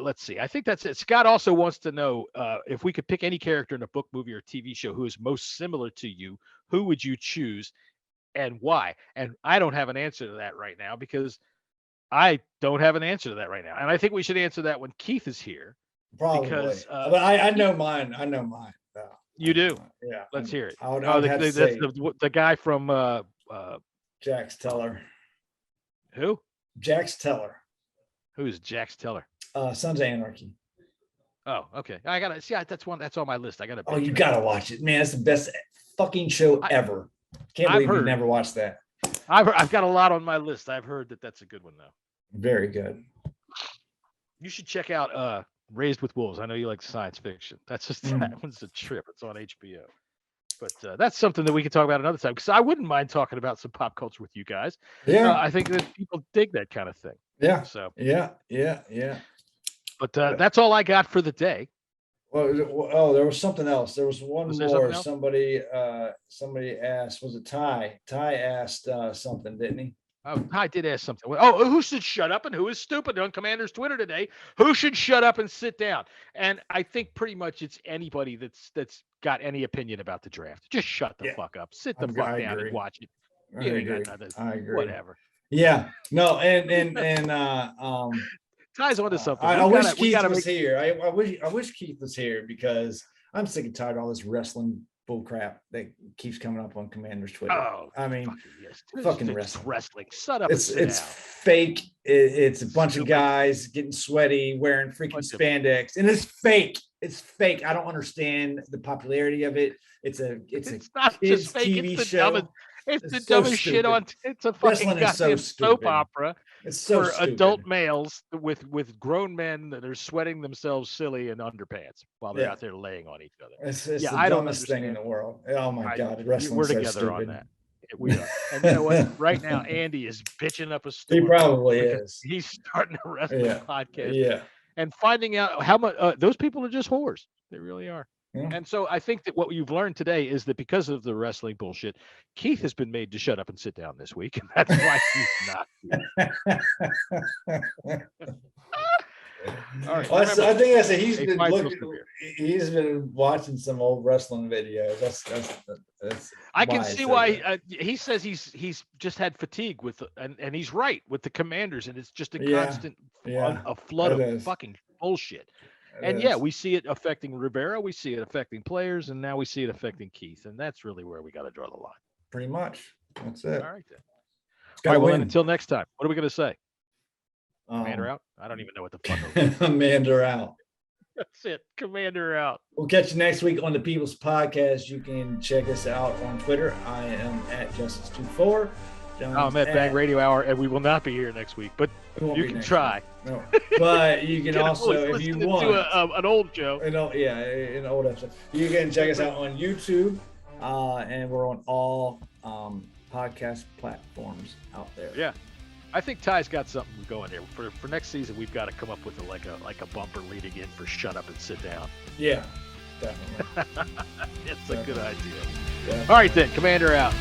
let's see. I think that's it. Scott also wants to know if we could pick any character in a book, movie, or TV show who is most similar to you, who would you choose and why? And I don't have an answer to that right now because I don't have an answer to that right now. And I think we should answer that when Keith is here. Probably. Because, but I know mine. You do? Yeah. Let's hear it. That's the guy from Jax Teller. Who? Jax Teller. Who's Jax Teller? Sons of Anarchy. Oh, okay. I gotta see. That's on my list. I gotta. Oh, you gotta watch it, man. It's the best fucking show ever. Can't believe you've never watched that. I've got a lot on my list. I've heard that that's a good one though. Very good. You should check out Raised with Wolves. I know you like science fiction. That's just that one's a trip. It's on HBO. But that's something that we can talk about another time because I wouldn't mind talking about some pop culture with you guys. Yeah, I think that people dig that kind of thing. Yeah. So yeah. But that's all I got for the day. Well, there was something else. There was one more. Somebody asked. Was it Ty? Ty asked something, didn't he? Oh, Ty did ask something. Oh, who should shut up and who is stupid on Commander's Twitter today? Who should shut up and sit down? And I think pretty much it's anybody that's got any opinion about the draft. Just shut the fuck up. Sit the fuck down and watch it. I agree. Whatever. Yeah. No. And Ty's onto something. I wish Keith was here. I wish Keith was here because I'm sick and tired of all this wrestling bull crap that keeps coming up on Commander's Twitter. Oh, I mean, fucking wrestling. Shut up. It's fake. It's a bunch of guys getting sweaty, wearing freaking spandex, and it's fake. It's fake. I don't understand the popularity of it. It's not just fake. TV show. It's the so dumbest shit stupid. on. It's a fucking Wrestling is so goddamn soap stupid. opera It's so for stupid. adult males with grown men that are sweating themselves silly in underpants while they're Yeah. out there laying on each other. It's Yeah, the I don't dumbest thing in the understand. world. Oh my God, We're wrestling's so together on stupid. that. We are. And you know what? Right now, Andy is bitching up a storm. He probably because is. He's starting a wrestling Yeah. podcast Yeah. and finding out how much those people are just whores. They really are. Yeah. And so I think that what you've learned today is that because of the wrestling bullshit, Keith has been made to shut up and sit down this week. And that's why he's not here. All right. Well, remember, I think I said he's hey, been find looking. Phil Severe. He's been watching some old wrestling videos. That's I can why see said why that. he says he's just had fatigue with and he's right with the Commanders, and it's just a Yeah, constant yeah, a flood it of is. fucking bullshit. It And yeah, is. we see it affecting Rivera, we see it affecting players, and now we see it affecting Keith, and that's really where we got to draw the line. Pretty much. That's it. All right then. It's All right. gotta Well, then win. until next time, what are we going to say? Commander out. I don't even know what the fuck. Commander out. That's it. Commander out. We'll catch you next week on the People's Podcast. You can check us out on Twitter. I am at Justice24. I'm at Bang Radio Hour, and we will not be here next week, but you can try. No. But you can also, if you want, to an old Joe. an old episode. You can check us out on YouTube, and we're on all podcast platforms out there. Yeah, I think Ty's got something going here for next season. We've got to come up with a bumper leading in for "Shut Up and Sit Down." Yeah, definitely. It's a good idea. Yeah. All right then, Commander out.